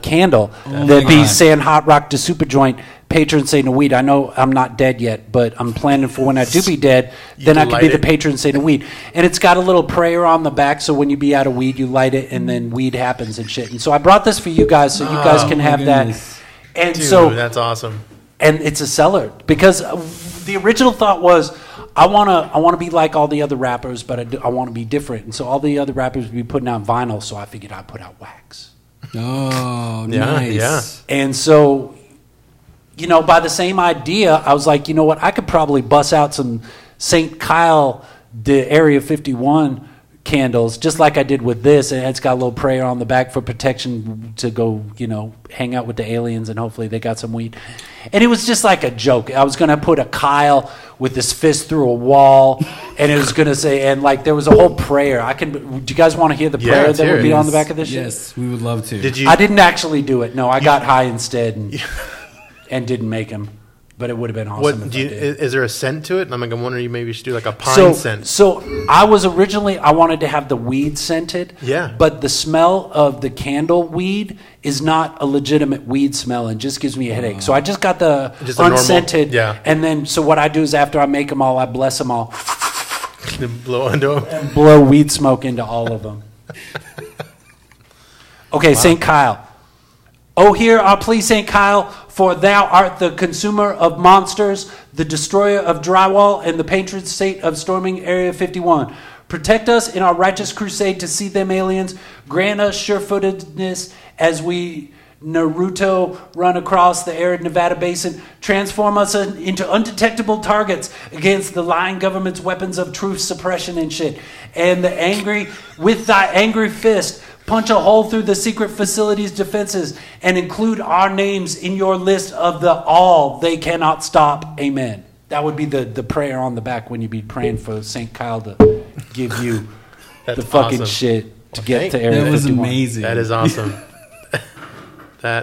candle that'd be saying HotRock SupaJoint, patron saint of weed. I know I'm not dead yet, but I'm planning for when I do be dead, then I can be the patron saint of weed. And it's got a little prayer on the back, so when you be out of weed, you light it, and then weed happens and shit. And so I brought this for you guys, so you guys can have that. And dude, so that's awesome. And it's a seller, because the original thought was, I want to be like all the other rappers, but I want to be different. And so all the other rappers would be putting out vinyl, so I figured I'd put out wax. Oh, nice. Yeah. And so, by the same idea, I was like, you know what? I could probably bust out some St. Kyle, the Area 51 candles, just like I did with this, and it's got a little prayer on the back for protection to go, hang out with the aliens, and hopefully they got some weed. And it was just like a joke. I was going to put a Kyle with his fist through a wall, and it was going to say, and like there was a whole prayer. Do you guys want to hear the prayer that would be on the back of this shit? Yes, we would love to. Did you? I didn't actually do it. No, I got high instead and didn't make him. But it would have been awesome. Is there a scent to it? I'm wondering, maybe you should do like a pine scent. So I wanted to have the weed scented. Yeah. But the smell of the candle weed is not a legitimate weed smell and just gives me a headache. So I just got the unscented. Yeah. And then, so what I do is after I make them all, I bless them all. Blow into them. And blow weed smoke into all of them. Okay, wow. St. Kyle. Oh, hear our plea, St. Kyle, for thou art the consumer of monsters, the destroyer of drywall, and the patron saint of storming Area 51. Protect us in our righteous crusade to see them aliens. Grant us sure-footedness as we Naruto run across the arid Nevada basin. Transform us into undetectable targets against the lying government's weapons of truth suppression and shit. And with thy angry fist, punch a hole through the secret facility's defenses and include our names in your list of the all they cannot stop. Amen. That would be the prayer on the back when you be praying for St. Kyle to give you the fucking shit to get to Area 51. That was amazing. That is awesome.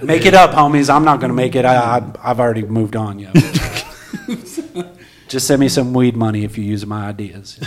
Make it up, homies. I'm not going to make it. I've already moved on, yo. Just send me some weed money if you use my ideas.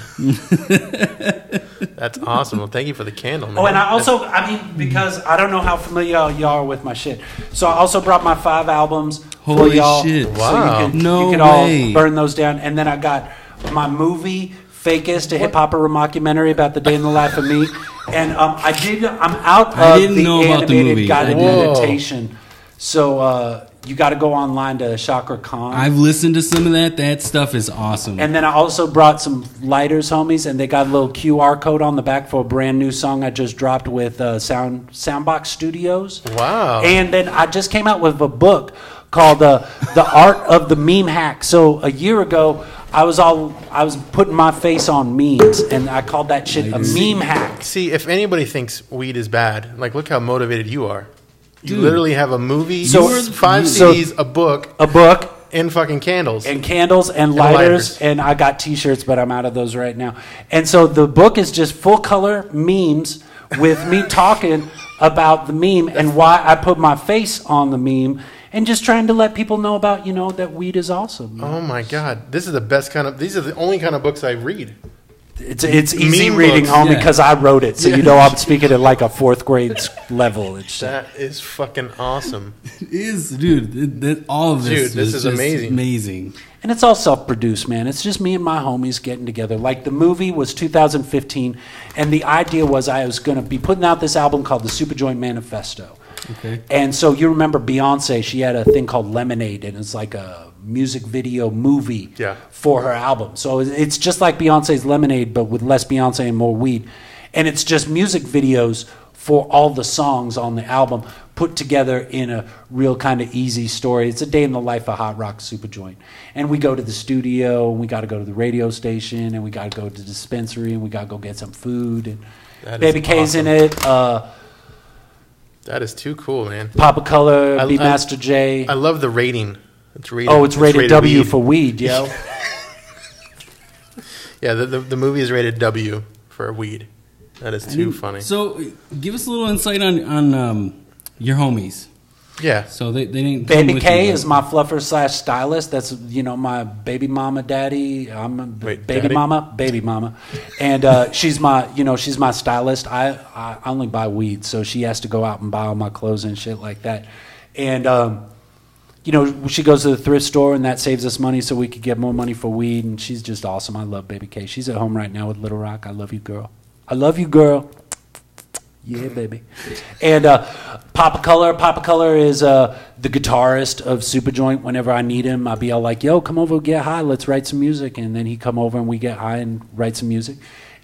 That's awesome. Well, thank you for the candle, man. Oh, and because I don't know how familiar y'all are with my shit. So I also brought my 5 albums for y'all. Shit. Wow. So you could all burn those down. And then I got my movie, Fakest, a hip-hop mockumentary about the day in the life of me. And I'm out of the animated guided meditation. So you got to go online to Chakra Khan. I've listened to some of that. That stuff is awesome. And then I also brought some lighters, homies, and they got a little QR code on the back for a brand new song I just dropped with Soundbox Studios. Wow. And then I just came out with a book called The Art of the Meme Hack. So a year ago, I was putting my face on memes, and I called that shit a meme hack. See, if anybody thinks weed is bad, like, look how motivated you are. You literally have a movie, 5 CDs, a book, and fucking candles. And candles and lighters. And I got T-shirts, but I'm out of those right now. And so the book is just full color memes with me talking about the meme and why I put my face on the meme and just trying to let people know about, that weed is awesome. Oh my God. This is the best these are the only kind of books I read. It's easy reading, homie, because I wrote it. So I'm speaking at like a 4th grade level. That is fucking awesome. It is, dude. All of this, this is amazing. And it's all self-produced, man. It's just me and my homies getting together. Like, the movie was 2015, and the idea was I was going to be putting out this album called the SupaJoint Manifesto. Okay. And so you remember Beyonce, she had a thing called Lemonade, and it's like a music video movie for her album. So it's just like Beyonce's Lemonade, but with less Beyonce and more weed. And it's just music videos for all the songs on the album put together in a real kind of easy story. It's a day in the life of HotRock SupaJoint. And we go to the studio, and we got to go to the radio station, and we got to go to the dispensary, and we got to go get some food. And Baby K's in it. That is too cool, man. Papa Color, B Master J. I love the rating. It's rated W weed. For weed, yo. Yeah, the movie is rated W for weed. That is too funny. So, give us a little insight on your homies. Yeah. So they didn't. Baby K is my fluffer / stylist. That's my baby mama, daddy. I'm a baby mama, and she's my stylist. I only buy weed, so she has to go out and buy all my clothes and shit like that. And she goes to the thrift store, and that saves us money, so we could get more money for weed. And she's just awesome. I love Baby K. She's at home right now with Little Rock. I love you, girl. I love you, girl. Yeah, baby. And Papa Color is the guitarist of SupaJoint. Whenever I need him, I'll be all like, yo, come over, get high, let's write some music. And then he come over and we get high and write some music.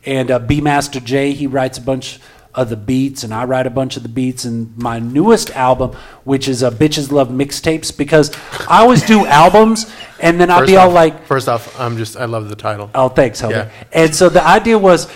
And B Master J, he writes a bunch of the beats, and I write a bunch of the beats. And my newest album, which is Bitches Love Mixtapes, because I always do albums, and then I'll be all like... First off, I love the title. Oh, thanks, Helder. Yeah. And so the idea was...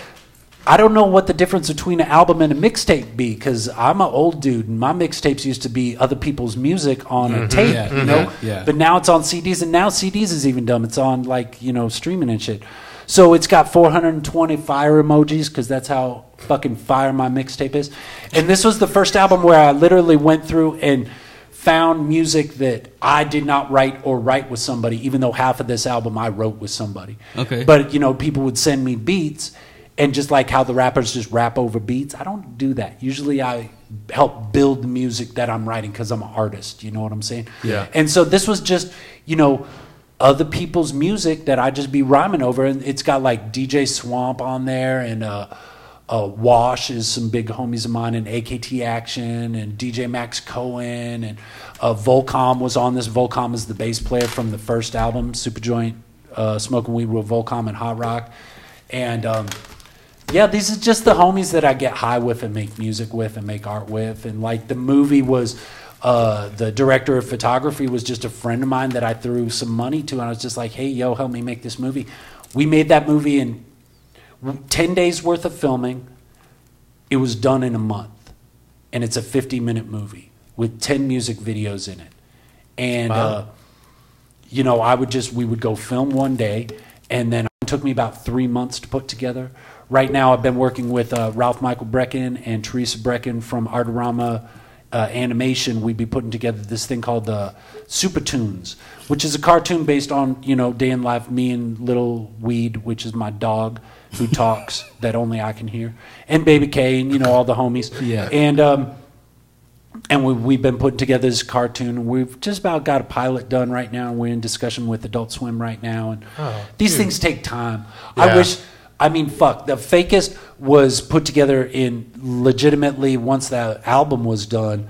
I don't know what the difference between an album and a mixtape be, because I'm an old dude, and my mixtapes used to be other people's music on a tape, you know? Yeah. But now it's on CDs, and now CDs is even dumb. It's on, like, you know, streaming and shit. So it's got 420 fire emojis, because that's how fucking fire my mixtape is. And this was the first album where I literally went through and found music that I did not write or write with somebody, even though half of this album I wrote with somebody. Okay. But, you know, people would send me beats, and just like how the rappers just rap over beats, I don't do that. Usually I help build the music that I'm writing because I'm an artist. You know what I'm saying? Yeah. And so this was just, you know, other people's music that I just be rhyming over. And it's got like DJ Swamp on there, and Wash is some big homies of mine, and AKT Action, and DJ Max Cohen, and Volcom was on this. Volcom is the bass player from the first album, SupaJoint, Smoking Weed with Volcom and HotRock. And yeah, these are just the homies that I get high with and make music with and make art with. And like the movie was, the director of photography was just a friend of mine that I threw some money to, and I was just like, hey, yo, help me make this movie. We made that movie in 10 days worth of filming. It was done in a month, and it's a 50-minute movie with 10 music videos in it. And wow. you know, we would go film one day, and then it took me about 3 months to put together. Right now, I've been working with Ralph Michael Brecken and Teresa Brecken from Artorama Animation. We'd be putting together this thing called the Supa Tunes, which is a cartoon based on, you know, day in life, me and Little Weed, which is my dog who talks that only I can hear, and Baby K, and, you know, all the homies. Yeah. And we've been putting together this cartoon. We've just about got a pilot done right now, and we're in discussion with Adult Swim right now. And these things take time. Yeah. The Fakest was put together in legitimately once the album was done.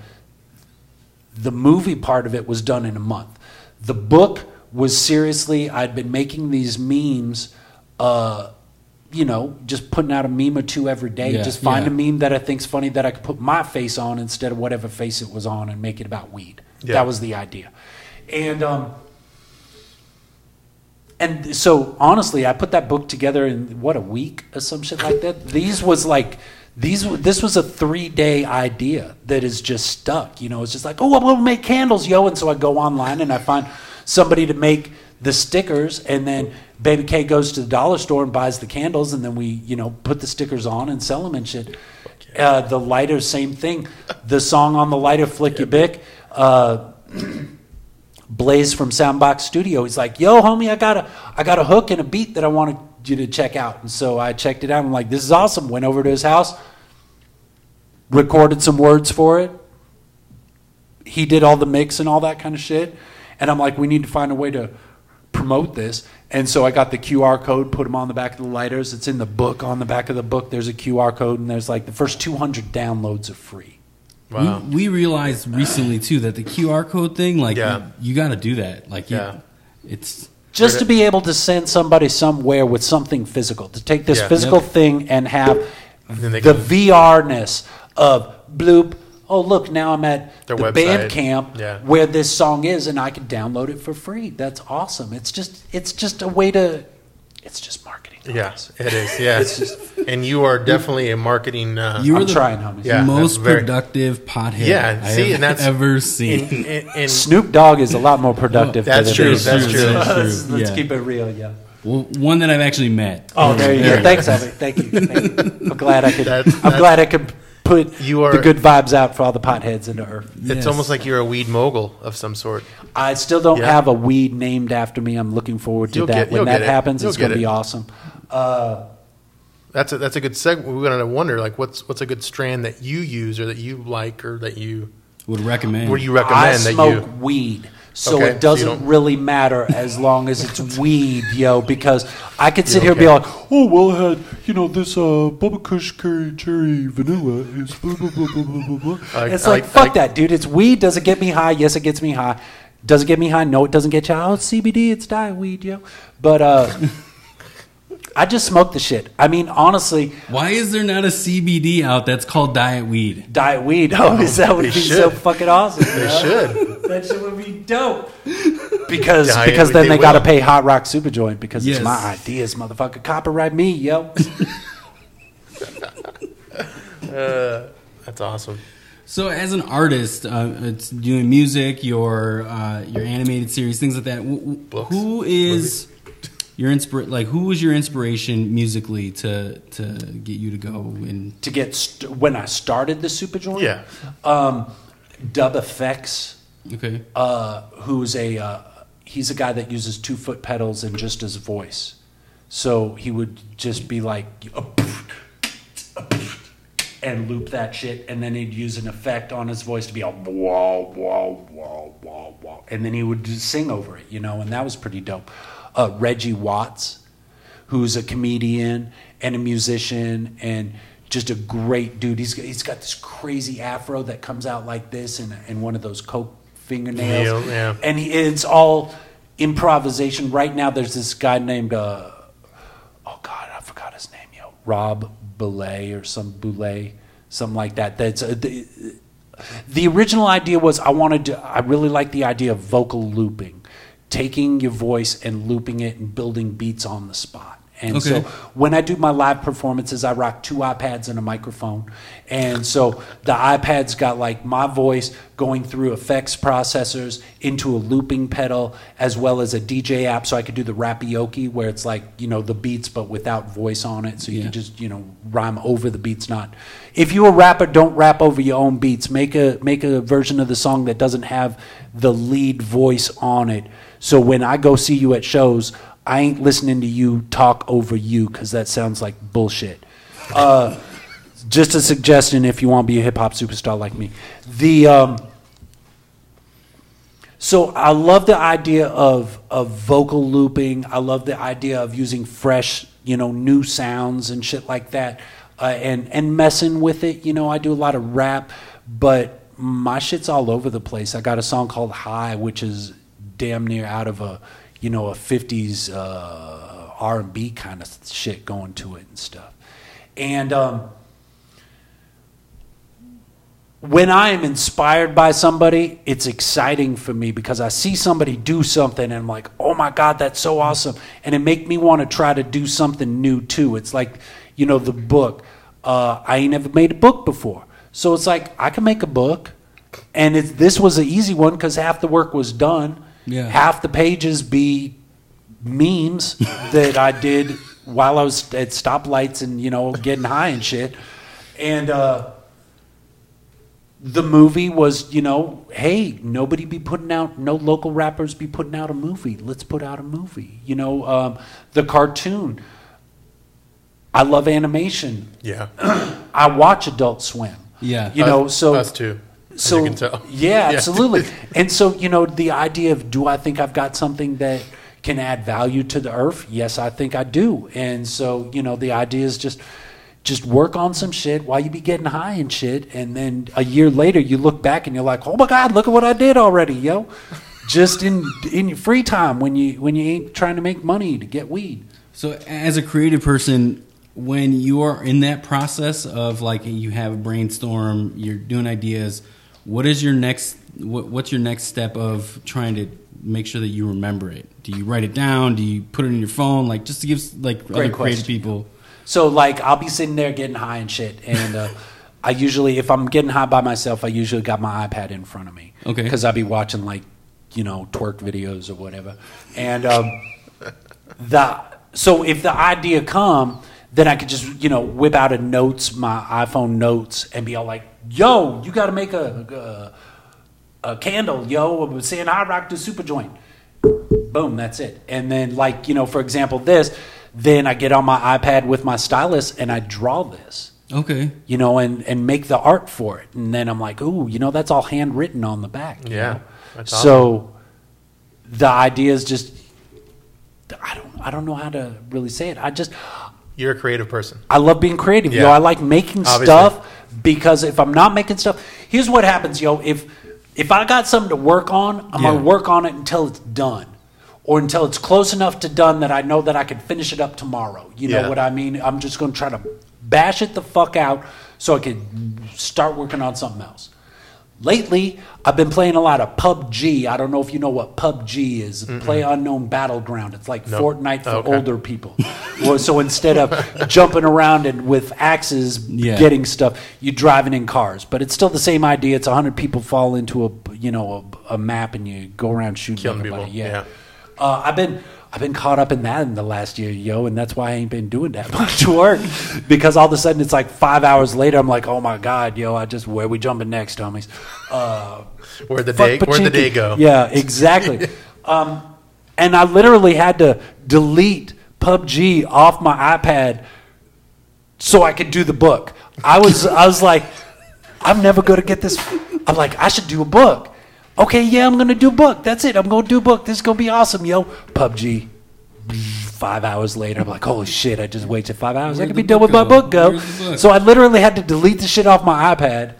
The movie part of it was done in a month. The book was seriously, I'd been making these memes, you know, just putting out a meme or two every day. Yeah, just find a meme that I think's funny that I could put my face on instead of whatever face it was on, and make it about weed. Yeah. That was the idea. And so honestly, I put that book together in a week or some shit like that. This was a 3-day idea that is just stuck. You know, it's just like, oh, I'm gonna make candles, yo. And so I go online and I find somebody to make the stickers, and then Baby K goes to the dollar store and buys the candles, and then we, you know, put the stickers on and sell them and shit. The lighter, same thing. The song on the lighter, Flick Your Bick. Blaze from Soundbox Studio, he's like, yo, homie, I got a hook and a beat that I wanted you to check out. And so I checked it out. I'm like, this is awesome. Went over to his house, recorded some words for it. He did all the mix and all that kind of shit. And I'm like, we need to find a way to promote this. And so I got the QR code, put them on the back of the lighters. It's in the book. On the back of the book, there's a QR code, and there's like the first 200 downloads are free. Wow. We realized recently too that the QR code thing, like, you got to do that. Like, it's just to be able to send somebody somewhere with something physical, to take this physical thing and have the VR-ness of bloop. Oh, look, now I'm at the Bandcamp where this song is, and I can download it for free. That's awesome. It's just a way to. It's just marketing. Yes, it is. Yes, and you are definitely a marketing. I'm trying, homies. Yeah, most productive pothead I've ever seen. And Snoop Dogg is a lot more productive. That's true. That's true. Let's keep it real, yeah. Well, one that I've actually met. Oh, there you go. Thanks, Abby. Thank you. I'm glad I could put the good vibes out for all the potheads into earth. It's almost like you're a weed mogul of some sort. I still don't have a weed named after me. I'm looking forward to that. When that happens, it's going to be awesome. That's a good segment. We're going to wonder, like, what's a good strand that you use or that you like or that you would recommend. Would you recommend I smoke weed. So it doesn't really matter as long as it's weed, yo, because I could sit here and be like, oh, well, I had, this Bubba Kush Cherry Vanilla is blah, blah, blah, blah, blah, blah. It's like, fuck that, dude. It's weed. Does it get me high? Yes, it gets me high. Does it get me high? No, it doesn't get you high. Oh, it's CBD. It's diet weed, yo. But I just smoke the shit. I mean, honestly. Why is there not a CBD out that's called diet weed? Diet weed? Oh, that would be so fucking awesome. They should. That shit would be dope. Because then they got to pay HotRock SupaJoint because it's my ideas, motherfucker. Copyright me, yo. That's awesome. So, as an artist, it's doing music, your animated series, things like that. Books, who is your who was your inspiration musically to get you to go and when I started the SupaJoint? Yeah. Dub Effects. Okay. Who's he's a guy that uses 2-foot pedals and just his voice. So he would just be like, and loop that shit, and then he'd use an effect on his voice to be all wah, wah, wah, wah, wah, and then he would just sing over it, and that was pretty dope. Reggie Watts, who's a comedian and a musician and just a great dude. He's got this crazy afro that comes out like this and one of those Coke fingernails. Yeah. And it's all improvisation. Right now there's this guy named, I forgot his name, Rob Boulay or something like that. That's the original idea was I really like the idea of vocal looping, taking your voice and looping it and building beats on the spot. And so when I do my live performances, I rock 2 iPads and a microphone. And so the iPad's got like my voice going through effects processors into a looping pedal, as well as a DJ app. So I could do the rapioke where it's like, the beats, but without voice on it. So you can just, rhyme over the beats. If you're a rapper, don't rap over your own beats. Make a version of the song that doesn't have the lead voice on it. So when I go see you at shows, I ain't listening to you talk over you because that sounds like bullshit. Just a suggestion if you want to be a hip-hop superstar like me. So I love the idea of vocal looping. I love the idea of using fresh, new sounds and shit like that, and messing with it. I do a lot of rap, but my shit's all over the place. I got a song called High, which is damn near out of a 50s R&B kind of shit going to it and stuff. And when I am inspired by somebody, it's exciting for me because I see somebody do something and I'm like, oh my God, that's so awesome. And it make me want to try to do something new too. It's like, the book. I ain't never made a book before. So it's like, I can make a book. And this was an easy one because half the work was done. Yeah. Half the pages be memes that I did while I was at stoplights and, getting high and shit. And the movie was, hey, nobody be putting out, no local rappers be putting out a movie. Let's put out a movie. The cartoon. I love animation. Yeah. I watch Adult Swim. Yeah. So us too. So you can tell. Yeah, absolutely. And so, the idea of, do I think I've got something that can add value to the earth? Yes, I think I do. And so, the idea is just work on some shit while you be getting high and shit. And then a year later, you look back and you're like, oh my God, look at what I did already, yo. Just in your free time when you ain't trying to make money to get weed. So as a creative person, when you are in that process of like you have a brainstorm, you're doing ideas, what's your next step of trying to make sure that you remember it? Do you write it down? Do you put it in your phone? Like just to give other creative people. So like I'll be sitting there getting high and shit, and I usually, if I'm getting high by myself, I usually got my iPad in front of me. Okay. Because I'll be watching like twerk videos or whatever, and so if the idea come, then I could just whip out my iPhone notes and be all like, yo, you got to make a candle, yo, saying HotRock SupaJoint. Boom, that's it. And then for example, then I get on my iPad with my stylus and I draw this. Okay. And make the art for it. And then I'm like, ooh, that's all handwritten on the back. Yeah. That's awesome. So the idea is just, I don't know how to really say it. You're a creative person. I love being creative, Yeah. yo. I like making stuff because if I'm not making stuff, here's what happens, yo. If I got something to work on, I'm going to work on it until it's done. Or until it's close enough to done that I know that I can finish it up tomorrow. You know what I mean? I'm just going to try to bash it the fuck out so I can start working on something else. lately, I've been playing a lot of PUBG. I don't know if you know what PUBG is. Play Unknown Battleground. It's like Fortnite for older people. So instead of jumping around and with axes getting stuff, you're driving in cars. But it's still the same idea. It's 100 people fall into a map and you go around shooting everybody. Yeah. I've been caught up in that in the last year, yo, and that's why I ain't been doing that much work. Because all of a sudden it's like 5 hours later, I'm like, oh my God, yo, where we jumping next, homies? Where'd the day go? Yeah, exactly. And I literally had to delete PUBG off my iPad so I could do the book. I was like, I'm never going to get this. I'm like, I should do a book. Okay, yeah, I'm going to do a book. That's it. I'm going to do a book. This is going to be awesome, yo. PUBG. 5 hours later, I'm like, holy shit, I just waited 5 hours. I could be done with my book, go. So I literally had to delete the shit off my iPad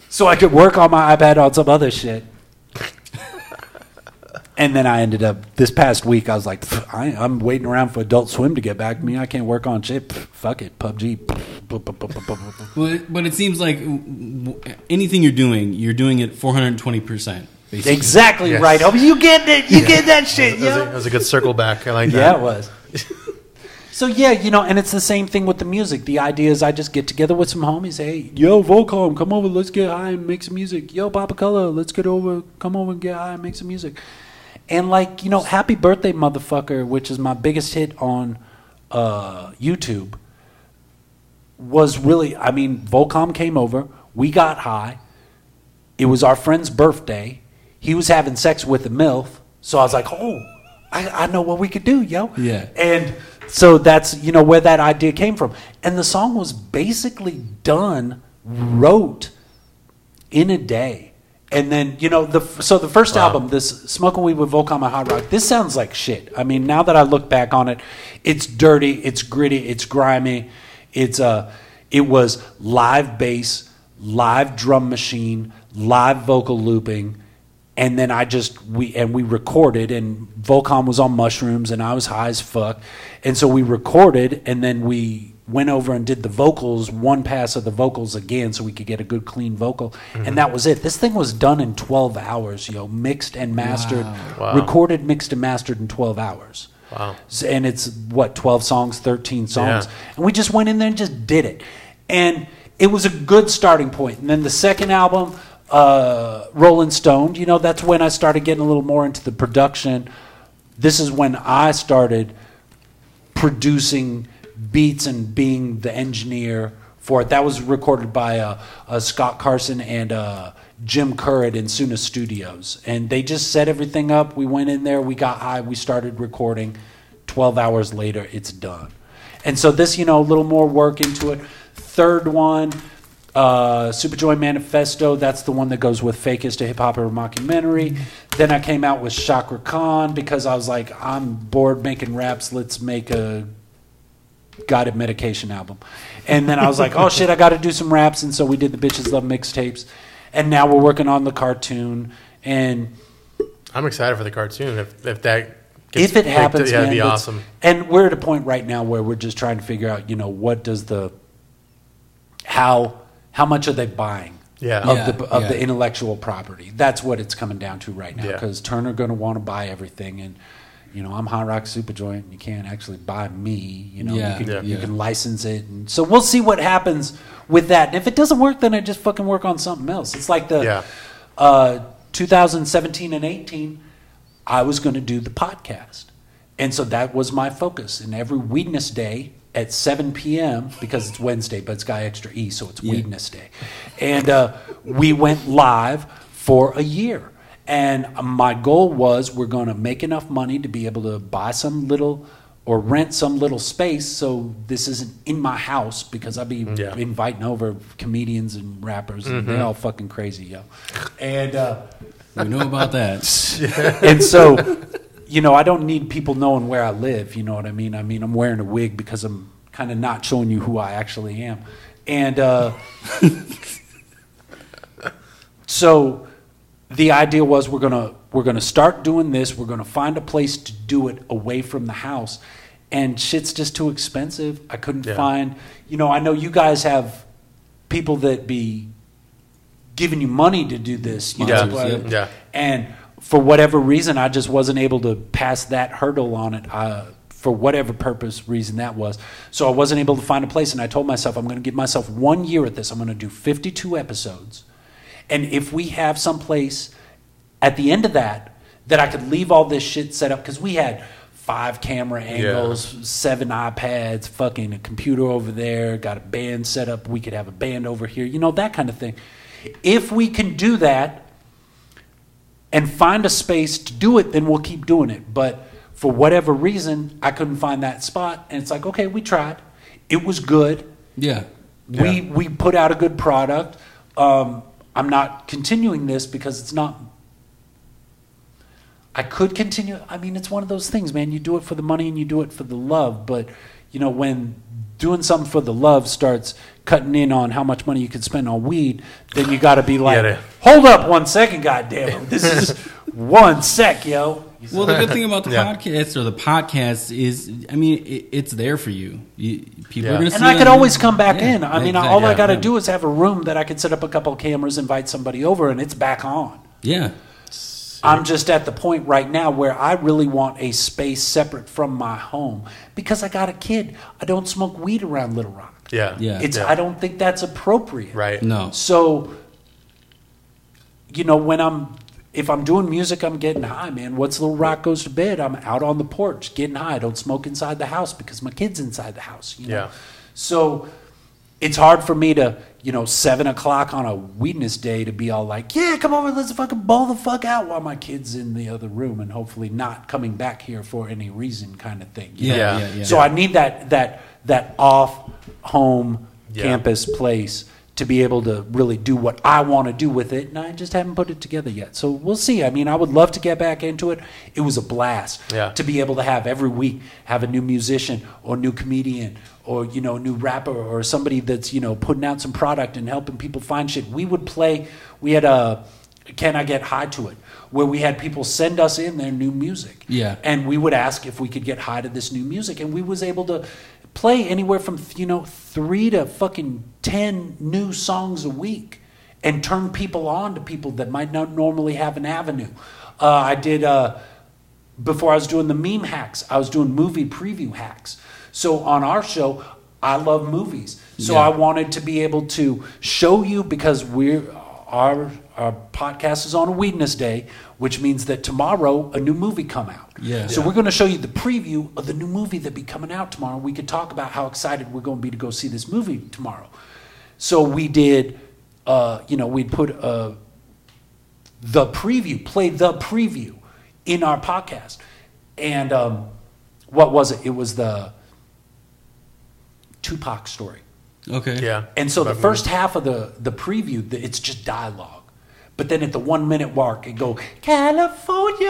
so I could work on my iPad on some other shit. And then I ended up, this past week, I was like, I'm waiting around for Adult Swim to get back to me. I can't work on shit. Fuck it, PUBG. But it seems like anything you're doing it 420%. Basically. Exactly right. Oh, you get it. You get that shit. That was a good circle back. I like that. Yeah, it was. So, yeah, and it's the same thing with the music. The idea is I just get together with some homies. Hey, yo, Volcom, come over. Let's get high and make some music. Yo, Papa Color, let's come over and get high and make some music. And, like, Happy Birthday, Motherfucker, which is my biggest hit on YouTube, was really, Volcom came over. We got high. It was our friend's birthday. He was having sex with a MILF. So I was like, oh, I know what we could do, yo. Yeah. And so that's, where that idea came from. And the song was basically wrote in a day. And then, the first album, this Smoking Weed with Volcom and HotRock, this sounds like shit. I mean, now that I look back on it, it's dirty, it's gritty, it's grimy. It was live bass, live drum machine, live vocal looping, and then we recorded, and Volcom was on mushrooms, and I was high as fuck, and so we recorded, and then we went over and did the vocals, one pass of the vocals again, so we could get a good clean vocal, and that was it. This thing was done in 12 hours, mixed and mastered, recorded, mixed and mastered in 12 hours. Wow. And it's 12 songs, 13 songs, and we just went in there and just did it, and it was a good starting point. And then the second album, Rolling Stone, that's when I started getting a little more into the production. This is when I started producing beats and being the engineer for it. That was recorded by Scott Carson and Jim Currid in Suna Studios. And they just set everything up. We went in there, we got high, we started recording. 12 hours later, it's done. And so this, a little more work into it. Third one, SupaJoint Manifesto, that's the one that goes with Fakest, a hip-hop or mockumentary. Then I came out with Chakra Khan because I was like, I'm bored making raps, let's make a Guided Medication album. And then I was like, oh shit, I got to do some raps, and so we did the Bitches Love mixtapes. And now we're working on the cartoon, and I'm excited for the cartoon. If it happens, it'd man, be awesome. And we're at a point right now where we're just trying to figure out, what does how much are they buying of the intellectual property? That's what it's coming down to right now, because Turner going to want to buy everything, and I'm HotRock SupaJoint, and you can't actually buy me. You can license it, and so we'll see what happens with that. And if it doesn't work, then I just fucking work on something else. It's like the 2017 and 18, I was going to do the podcast, and so that was my focus. And every Weedness Day at 7 p.m. because it's Wednesday, but it's got extra E, so it's Weedness Day, and we went live for a year. And my goal was we're going to make enough money to be able to buy some little or rent some little space so this isn't in my house, because I'd be inviting over comedians and rappers, and they're all fucking crazy, yo. And we know about that. And so, I don't need people knowing where I live, you know what I mean? I mean, I'm wearing a wig because I'm kind of not showing you who I actually am. And so the idea was we're gonna start doing this. We're gonna find a place to do it away from the house, and shit's just too expensive. I couldn't find. I know you guys have people that be giving you money to do this. You Yeah. know, Yep. Yeah. And for whatever reason, I just wasn't able to pass that hurdle on it. For whatever reason that was. So I wasn't able to find a place, and I told myself I'm going to give myself 1 year at this. I'm going to do 52 episodes. And if we have some place at the end of that I could leave all this shit set up, because we had 5 camera angles, 7 iPads, fucking a computer over there, got a band set up, we could have a band over here, you know, that kind of thing. If we can do that and find a space to do it, then we'll keep doing it. But for whatever reason, I couldn't find that spot, and it's like, okay, we tried. It was good. Yeah. We put out a good product. I'm not continuing this because it's not. I could continue. I mean, it's one of those things, man. You do it for the money and you do it for the love. But, you know, when doing something for the love starts cutting in on how much money you can spend on weed, then you got to be like, hold up 1 second, goddammit. This is 1 sec, yo. Well, the good thing about the podcast is, I mean, it's there for you. People are going to see it. And I could always come back in. I mean, exactly. all I got to do is have a room that I could set up a couple of cameras, invite somebody over, and it's back on. Yeah. I'm just at the point right now where I really want a space separate from my home, because I got a kid. I don't smoke weed around Little Rock. Yeah. I don't think that's appropriate. Right. No. So, you know, if I'm doing music, I'm getting high, man. Once Little Rock goes to bed, I'm out on the porch getting high. I don't smoke inside the house because my kid's inside the house. You know? Yeah. So it's hard for me to, 7 o'clock on a weedness day to be all like, yeah, come over, let's fucking ball the fuck out while my kid's in the other room and hopefully not coming back here for any reason kind of thing. You know? Yeah. So I need that off home campus place to be able to really do what I want to do with it, and I just haven't put it together yet. So we'll see. I mean, I would love to get back into it. It was a blast to be able to have every week have a new musician or new comedian or, a new rapper or somebody that's, putting out some product and helping people find shit. We had a Can I Get High to It, where we had people send us in their new music. Yeah. And we would ask if we could get high to this new music, and we was able to play anywhere from 3 to fucking 10 new songs a week and turn people on to people that might not normally have an avenue. I did before I was doing the meme hacks, I was doing movie preview hacks. So on our show, I love movies, so I wanted to be able to show you, because our podcast is on a Weedness Day, which means that tomorrow a new movie come out. So we're going to show you the preview of the new movie that be coming out tomorrow. We could talk about how excited we're going to be to go see this movie tomorrow. So we did, we'd put the preview in our podcast. And what was it? It was the Tupac story. Okay. Yeah. And so the first half of the preview, it's just dialogue. But then at the 1 minute mark, it go, California,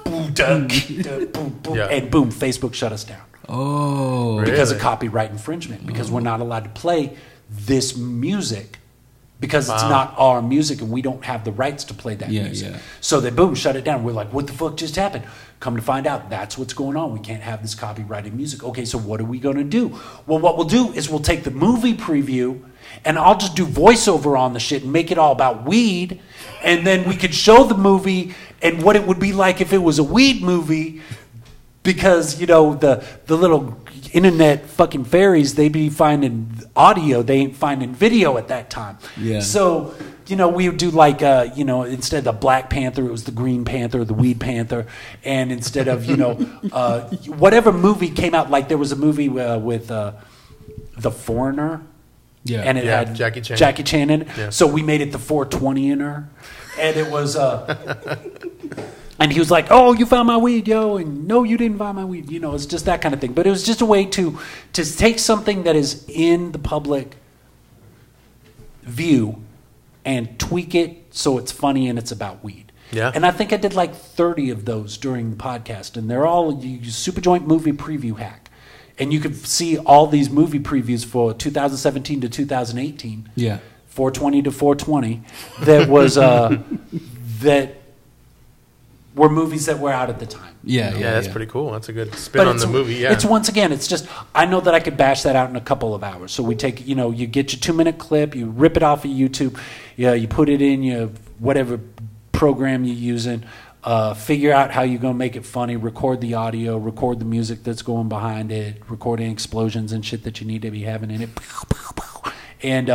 boom, boom, and boom, Facebook shut us down. Oh. Because of copyright infringement, because we're not allowed to play this music because it's not our music and we don't have the rights to play that music. So they, boom, shut it down. We're like, what the fuck just happened? Come to find out, that's what's going on. We can't have this copyrighted music. Okay, so what are we going to do? Well, what we'll do is we'll take the movie preview and I'll just do voiceover on the shit and make it all about weed. And then we could show the movie and what it would be like if it was a weed movie. Because, the little internet fucking fairies, they be finding audio. They ain't finding video at that time. Yeah. So, we would do like, instead of the Black Panther, it was the Green Panther, the Weed Panther. And instead of, whatever movie came out, like there was a movie with The Foreigner. Yeah. And it had Jackie Chan in it. Yeah. So we made it the 420-er. And it was... And he was like, oh, you found my weed, yo. And no, you didn't find my weed. It's just that kind of thing. But it was just a way to take something that is in the public view and tweak it so it's funny and it's about weed. Yeah. And I think I did like 30 of those during the podcast. And they're all SupaJoint movie preview hack. And you could see all these movie previews for 2017 to 2018. Yeah. 420 to 420. That was... that were movies that were out at the time. Yeah, That's pretty cool. That's a good spin on the movie. Yeah, it's once again, it's just I know that I could bash that out in a couple of hours. So we take, you get your 2-minute clip, you rip it off of YouTube, you put it in your whatever program you're using, figure out how you're gonna make it funny, record the audio, record the music that's going behind it, record any explosions and shit that you need to be having in it, and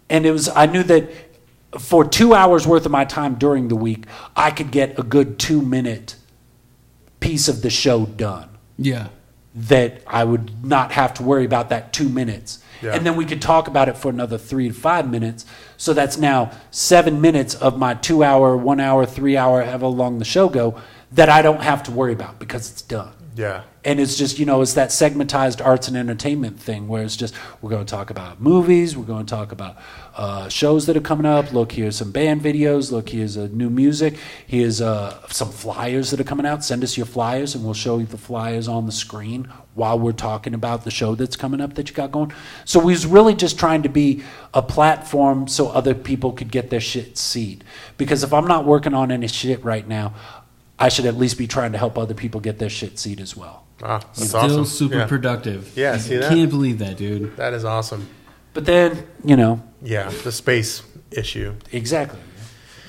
it was I knew that. For 2 hours worth of my time during the week, I could get a good 2-minute piece of the show done. Yeah. That I would not have to worry about that 2 minutes. Yeah. And then we could talk about it for another 3 to 5 minutes. So that's now 7 minutes of my 2 hour, 1 hour, 3 hour, however long the show go, that I don't have to worry about because it's done. Yeah. And it's just, it's that segmentized arts and entertainment thing where it's just, we're going to talk about movies, we're going to talk about shows that are coming up. Look, here's some band videos. Look, here's new music. Here's some flyers that are coming out. Send us your flyers and we'll show you the flyers on the screen while we're talking about the show that's coming up that you got going. So we was really just trying to be a platform so other people could get their shit seen. Because if I'm not working on any shit right now, I should at least be trying to help other people get their shit seen as well. Wow, that's Still awesome. super productive. Yeah, see that? Can't believe that, dude. That is awesome. But then, Yeah, the space issue. Exactly.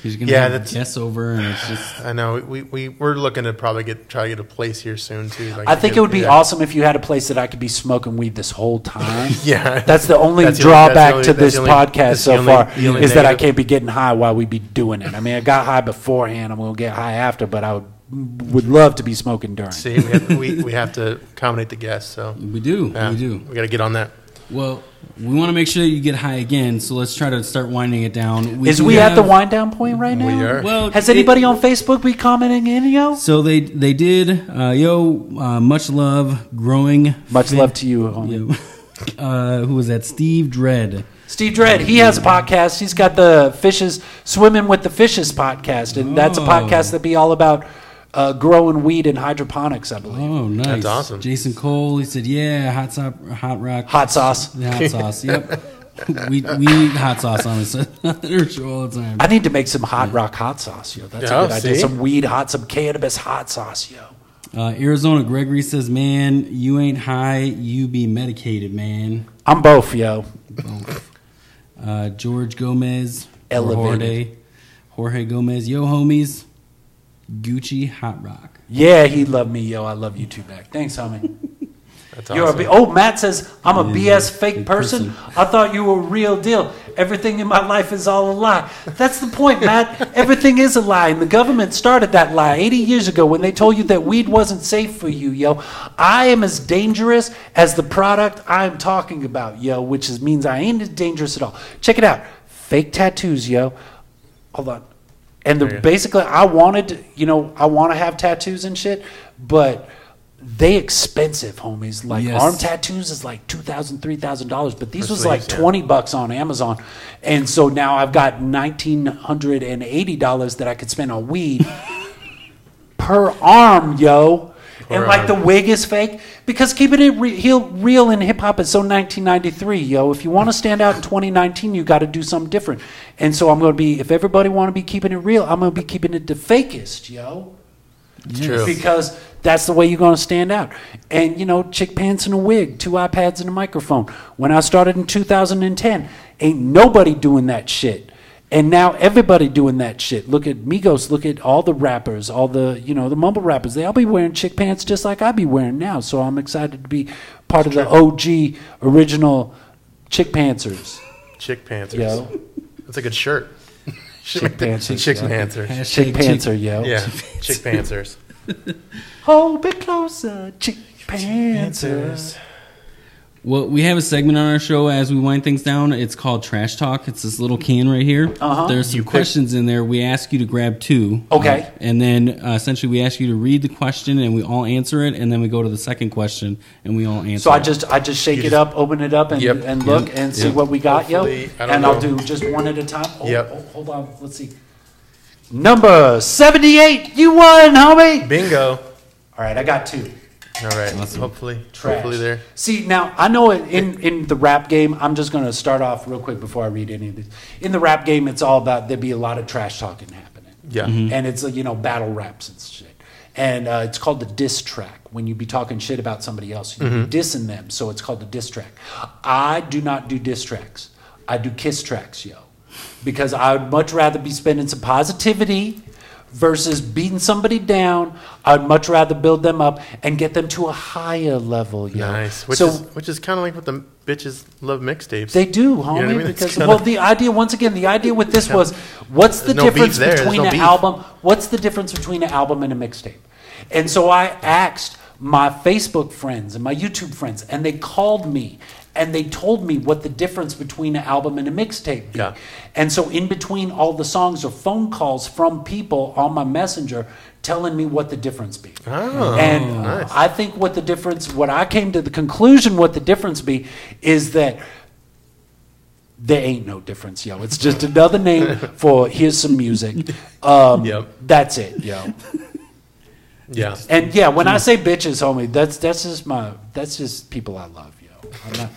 He's gonna have guests over, and it's just. I know we're looking to probably try to get a place here soon too. I think it would be awesome if you had a place that I could be smoking weed this whole time. Yeah, that's the only drawback to this podcast so far is that I can't be getting high while we be doing it. I mean, I got high beforehand. I'm gonna get high after, but I would love to be smoking during. See, we have to accommodate the guests, so we do. We got to get on that. Well, we want to make sure you get high again, so let's try to start winding it down. We at the wind down point right now? We are. Well, has anybody on Facebook be commenting in, yo? So they did. Much love, growing. Much love to you, homie. Who was that? Steve Dredd. Steve Dredd, he has a podcast. He's got the Fishes Swimming with the Fishes podcast, and that's a podcast that be all about growing weed in hydroponics, I believe. Oh, nice. That's awesome. Jason Cole, he said, yeah, hot rock. Hot sauce. Hot sauce, yep. we eat hot sauce on this show all the time. I need to make some hot rock hot sauce, yo. That's a good idea. Some weed some cannabis hot sauce, yo. Arizona Gregory says, man, you ain't high, you be medicated, man. I'm both, yo. George Gomez. Elevated. Jorge Gomez. Yo, homies. Gucci Hot Rock. Yeah, he loved me, yo. I love you too back. Thanks, homie. That's awesome. Matt says, I'm a BS fake person. I thought you were a real deal. Everything in my life is all a lie. That's the point, Matt. Everything is a lie. And the government started that lie 80 years ago when they told you that weed wasn't safe for you, yo. I am as dangerous as the product I'm talking about, yo, which means I ain't as dangerous at all. Check it out. Fake tattoos, yo. Hold on. And basically, I want to have tattoos and shit, but they expensive, homies. Like arm tattoos is like $2,000, $3,000, but these was like $20 on Amazon, and so now I've got $1,980 that I could spend on weed per arm, yo. And like the wig is fake because keeping it real in hip hop is so 1993, yo. If you want to stand out in 2019, you got to do something different. And so I'm going to be, if everybody want to be keeping it real, I'm going to be keeping it the fakest, yo. True. Because that's the way you're going to stand out. And, chick pants and a wig, 2 iPads and a microphone. When I started in 2010, ain't nobody doing that shit. And now everybody doing that shit. Look at Amigos. Look at all the rappers, all the, the mumble rappers. They all be wearing chick pants just like I be wearing now. So I'm excited to be part of the OG original Chick Pantsers. Chick Pantsers. Yo. That's a good shirt. Chick Pantsers. Chick Pantsers. Chick Pantser, yo. Yeah, Chick Pantsers. Hold it closer, Chick Pantsers. Well, we have a segment on our show as we wind things down. It's called Trash Talk. It's this little can right here. There's some questions in there. We ask you to grab 2. Okay. And then essentially we ask you to read the question and we all answer it. And then we go to the second question and we all answer so it. So I just shake it up, open it up, and look and see what we got, Hopefully, yo. I'll do just one at a time. Hold on. Let's see. Number 78. You won, homie. Bingo. All right, I got 2. All right. Awesome. Hopefully Trash. there. See, now, I know in the rap game, I'm just going to start off real quick before I read any of this. In the rap game, it's all about, there'd be a lot of trash talking happening. Yeah. And it's battle raps and shit. And it's called the diss track. When you be talking shit about somebody else, you be dissing them. So it's called the diss track. I do not do diss tracks. I do kiss tracks, yo. Because I would much rather be spending some positivity versus beating somebody down. I'd much rather build them up and get them to a higher level, yo. Nice. Which is kind of like what the bitches love mixtapes. They do, homie. You know what I mean? Because the idea with this was, what's the no difference beef there. between There's an no beef. album? What's the difference between an album and a mixtape? And so I asked my Facebook friends and my YouTube friends, and they called me and they told me what the difference between an album and a mixtape be. Yeah. And so in between all the songs are phone calls from people on my messenger telling me what the difference be. Oh, and nice. I think what I came to the conclusion what the difference be is that there ain't no difference, yo. It's just another name for here's some music. Yep. That's it, yo. Yeah. And yeah, when I say bitches, homie, that's just people I love, yo.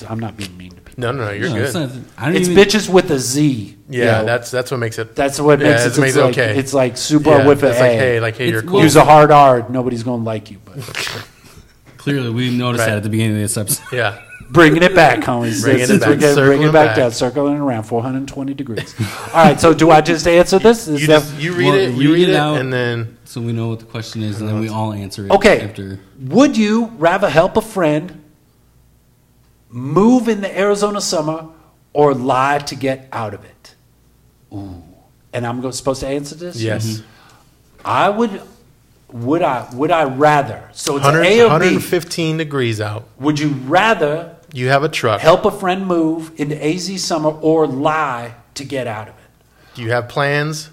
I'm not being mean to people. No, you're good. It's bitches with a Z. Yeah, yo. that's what makes it. That's what makes it. It's like, okay. It's like supa with it's a like, A. hey, you're cool. Use a hard R. Nobody's gonna like you. But Clearly, we noticed Right. that at the beginning of this episode. Yeah. bringing it back, homies. Bringing it back. Bringing Circling it back back. down, circling around 420 degrees. All right, so do I just answer this? You read it, out, and then so we know what the question is, and then we all answer it. Okay. After. Would you rather help a friend move in the Arizona summer or lie to get out of it? Ooh. And I'm supposed to answer this? yes, I would I rather? So it's 100, A or B. 115 degrees out. Would you rather You have a truck. help a friend move into AZ summer or lie to get out of it? Do you have plans,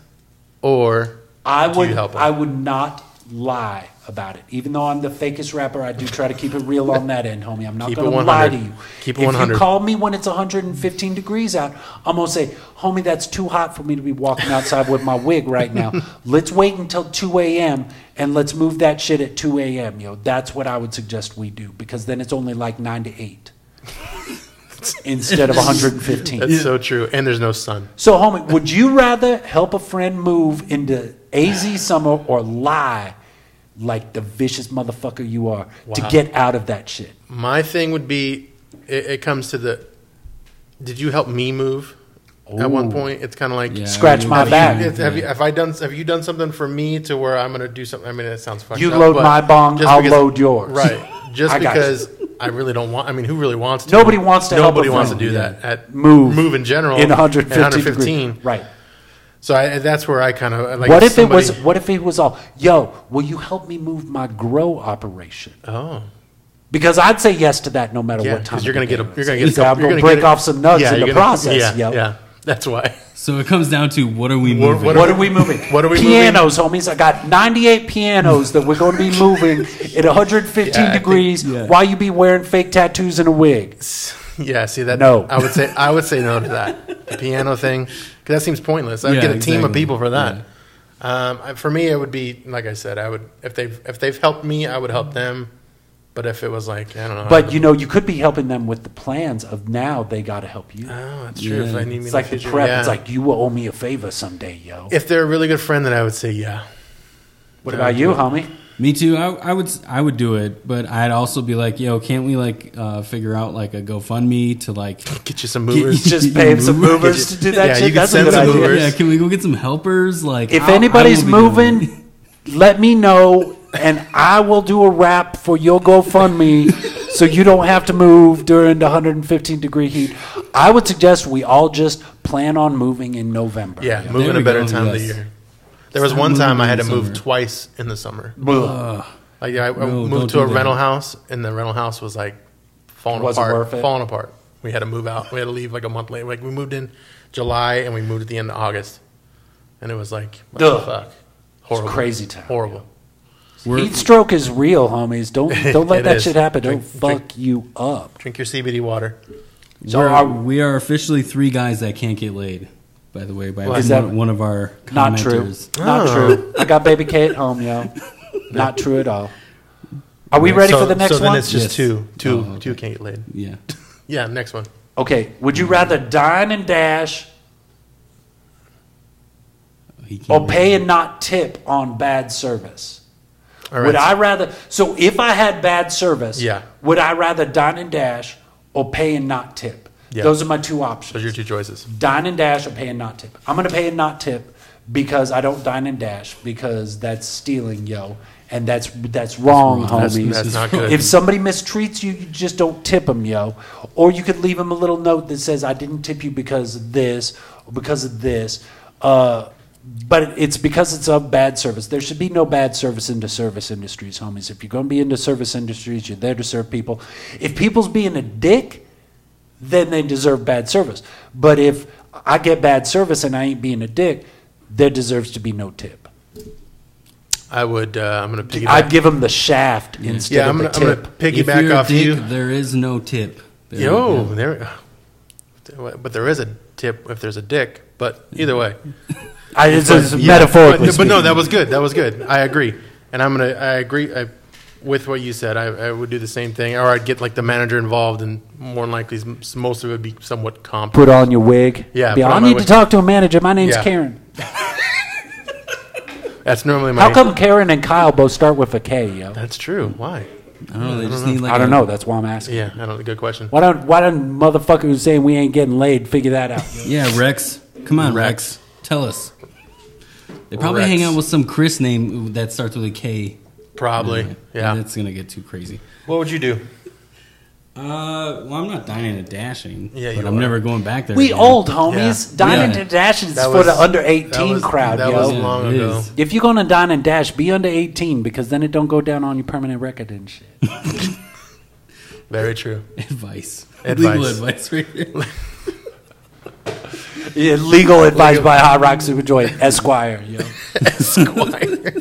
or do you help 'em? I would not lie about it. Even though I'm the fakest rapper, I do try to keep it real on that end, homie. I'm not Keep going it to lie to 100. you. Keep it If 100. you call me when it's 115 degrees out, I'm going to say, homie, that's too hot for me to be walking outside with my wig right now. Let's wait until 2 a.m. and let's move that shit at 2 a.m., yo. That's what I would suggest we do, because then it's only like 9 to 8 instead of 115. That's so true. And there's no sun. So, homie, would you rather help a friend move into AZ summer or lie like the vicious motherfucker you are to Wow. get out of that shit? My thing would be, it comes to the, did you help me move at one Ooh. point? It's kind of like, Yeah, Scratch my have back. have you done something for me to where I'm going to do something? I mean, it sounds fucked You up, load but my bong, just I'll because- load yours. Right. Just I got because I really don't want, I mean, who really wants to? Nobody wants to help Nobody a wants to friend. do Yeah. that. At Move in general. in 115, at 115. degrees. Right. So that's where I kind of like. What if it was all, yo, will you help me move my grow operation? Oh. Because I'd say yes to that no matter Yeah, what time. because you're going gonna to get a, you're gonna get a I'm couple, going to you're gonna break get off some nuts in you're the gonna- process, Yeah, yo. yeah, that's why. So it comes down to what are we moving? What What are we moving? What are we pianos, homies. I got 98 pianos that we're going to be moving at 115 Yeah, I think- degrees yeah. while you be wearing fake tattoos and a wig. Yeah, see that? No. I would say no to that. The piano thing, because that seems pointless. I'd Yeah, get a team of exactly. people for that. For me, it would be like I said. I would if they've helped me, I would help them. But if it was like I don't know. But you could be helping them with the plans of now they got to help you. Oh, that's true. If Yeah. I need me in It's like the future, prep. yeah. It's like you will owe me a favor someday, yo. If they're a really good friend, then I would say yeah. What about you, homie? Me too. I would do it, but I'd also be like, yo, can't we figure out like a GoFundMe to like Get you some movers. Just pay some movers to do that Yeah, shit. you could That's a send good some idea. movers. Yeah, can we go get some helpers? Like, If I anybody's will be doing it. moving, let me know, and I will do a rap for your GoFundMe so you don't have to move during the 115 degree heat. I would suggest we all just plan on moving in November. Yeah, yo. move in we a better go, time of the yes. year. There was Stop one time I moving had to in move summer. twice in the summer. Ugh. Like I No, moved don't to a do that. rental house, and the rental house was like falling Wasn't apart. worth it? Falling apart. We had to move out. We had to leave like a month later. Like we moved in July, and we moved at the end of August, and it was like what the Ugh. fuck, horrible, crazy time. horrible. Heat stroke is real, homies. Don't let It that is. shit happen. Don't Drink- fuck you up. Drink your CBD water. So We are officially 3 guys that can't get laid. By the way, by Is that- one of our Not true. commenters. Not Oh. true. I got baby K at home, yo. Not true at all. Are we ready for the next so one? then it's just Yes. two Oh, okay. can't get laid. Yeah. Yeah, next one. Okay. Would you rather dine and dash? he can't. Or pay and not tip on bad service. All right. Would I rather? So if I had bad service, Yeah. would I rather dine and dash or pay and not tip? Yeah. Those are my two options. Those are your two choices. Dine and dash or pay and not tip. I'm going to pay and not tip because I don't dine and dash because that's stealing, yo. And that's wrong, homies. That's not good. If somebody mistreats you, you just don't tip them, yo. Or you could leave them a little note that says, I didn't tip you because of this or because of this. But it's because it's of bad service. There should be no bad service into service industries, homies. If you're going to be into service industries, you're there to serve people. If people's being a dick, then they deserve bad service. But if I get bad service and I ain't being a dick, there deserves to be no tip. I would. I'm going to piggyback. I'd give them the shaft instead of the tip. I'm going to If piggyback you're a off dick, you. there is no tip. But there is a tip if there's a dick. But either way, It's metaphorically. But no, that was good. That was good. I agree, and I agree with what you said. I would do the same thing, or I'd get like the manager involved, and more than likely, most of it would be somewhat comp. Put on your wig. Yeah, Be, put I on my need to wig. talk to a manager. My name's Yeah. Karen. That's normally my. How come Karen and Kyle both start with a K, yo? That's true. Why? I don't know. They just need like I don't know. That's why I'm asking. Yeah, I don't. Good question. Why don't motherfucker who's saying we ain't getting laid figure that out? Yo? Yeah, Rex. Come on, Rex. Tell us. They probably Rex. hang out with some Chris name that starts with a K. Probably. Yeah. It's gonna get too crazy. What would you do? Well, I'm not dining and dashing. Yeah, but you I'm are. never going back there. We again. old homies. Yeah. Dining Yeah. and dashing is That for was- the under that 18 was- crowd, that yo. was long It ago. is. If you're gonna dine and dash, be under 18 because then it don't go down on your permanent record and shit. Very true. Advice. Advice. Legal advice right here. Yeah, legal advice by HotRock SupaJoint, Esquire. Yo. Esquire.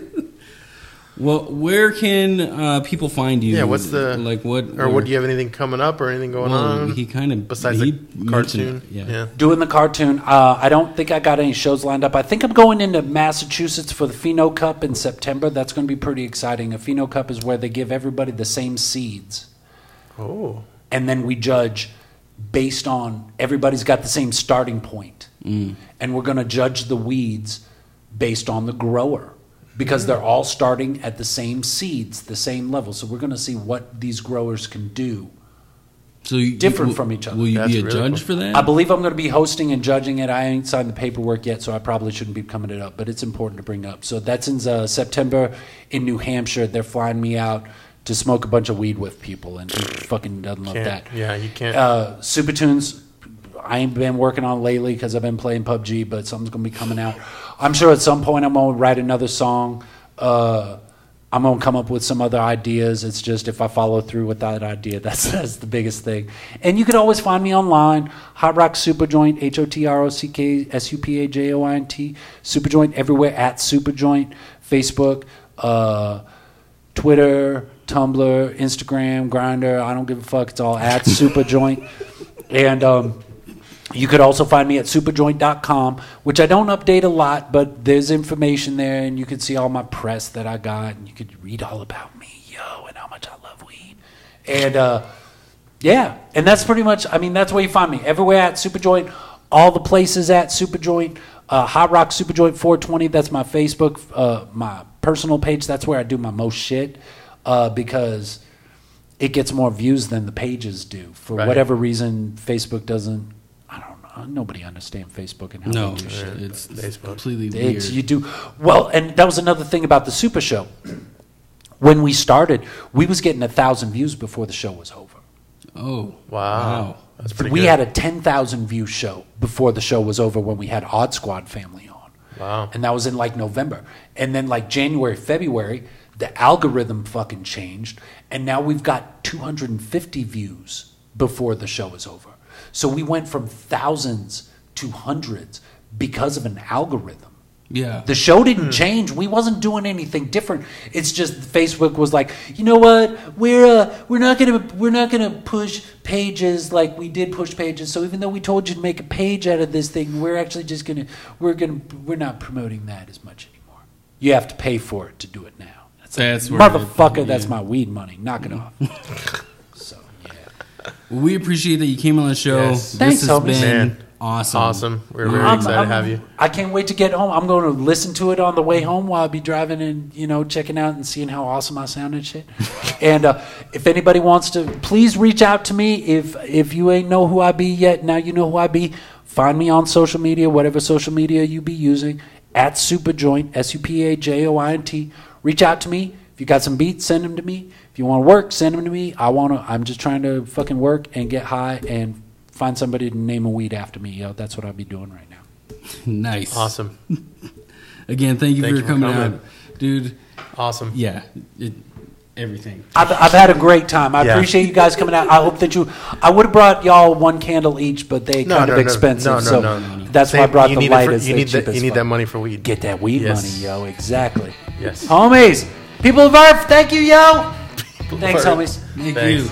Well, where can people find you? Yeah, what's the like what? Or what? Do you have anything coming up or anything going on? He kind of besides the cartoon. Yeah. Doing the cartoon. I don't think I got any shows lined up. I think I'm going into Massachusetts for the Pheno Cup in September. That's going to be pretty exciting. A Pheno Cup is where they give everybody the same seeds. Oh. And then we judge based on everybody's got the same starting point. And we're going to judge the weeds based on the grower because they're all starting at the same seeds, the same level. So we're going to see what these growers can do. So you, different from each other. Will you That's be a really judge cool. for that? I believe I'm going to be hosting and judging it. I ain't signed the paperwork yet, so I probably shouldn't be coming it up, but it's important to bring up. So that's in September in New Hampshire. They're flying me out to smoke a bunch of weed with people, and who fucking doesn't love that? Yeah, you can't. Supertunes, I ain't been working on lately because I've been playing PUBG, but something's going to be coming out. I'm sure at some point I'm going to write another song. I'm going to come up with some other ideas. It's just if I follow through with that idea, that's the biggest thing. And you can always find me online, HotRock SupaJoint, HotRocksSupaJoint, SupaJoint everywhere at SupaJoint, Facebook, Twitter, Tumblr, Instagram, Grindr. I don't give a fuck. It's all at SupaJoint. And you could also find me at supajoint.com, which I don't update a lot, but there's information there, and you can see all my press that I got, and you could read all about me, yo, and how much I love weed. And, yeah, and that's pretty much, I mean, that's where you find me. Everywhere at SupaJoint, all the places at SupaJoint, HotRock SupaJoint 420, that's my Facebook, my personal page. That's where I do my most shit because it gets more views than the pages do. For whatever reason, Facebook doesn't. I don't know. Nobody understands Facebook and how they do shit. It's Facebook. completely weird. You do well, and that was another thing about the Super Show. When we started, we was getting 1,000 views before the show was over. Oh, Wow. That's pretty We good. had a 10,000 view show before the show was over when we had Odd Squad Family on. Wow. And that was in like November. And then like January, February, the algorithm fucking changed. And now we've got 250 views before the show is over. So we went from thousands to hundreds because of an algorithm. Yeah. The show didn't change. We wasn't doing anything different. It's just Facebook was like, you know what? We're not gonna push pages like we did push pages. So even though we told you to make a page out of this thing, we're actually just we're not promoting that as much anymore. You have to pay for it to do it now. That's where Motherfucker, that's my weed money. Knock it off. So yeah. Well, we appreciate that you came on the show. Yes. This Thanks, has homies. been Man. Awesome. Awesome. We're very excited to have you. I can't wait to get home. I'm going to listen to it on the way home while I'll be driving and, checking out and seeing how awesome I sound and shit. And if anybody wants to, please reach out to me. If you ain't know who I be yet, now you know who I be. Find me on social media, whatever social media you be using, at SupaJoint, SupaJoint. Reach out to me. If you got some beats, send them to me. If you want to work, send them to me. I'm just trying to fucking work and get high and find somebody to name a weed after me. That's what I'll be doing right now. Nice. Awesome. Again, thank you for coming out. Dude. Awesome. Yeah. Everything. I've had a great time. I appreciate you guys coming out. I hope that I would have brought y'all one candle each, but they kind of expensive. So that's why I brought the light as the cheapest. You need that money for weed. Get that weed money, yo. Exactly. Yes. Homies. People of Earth, thank you, yo. Thanks, homies. Thank you.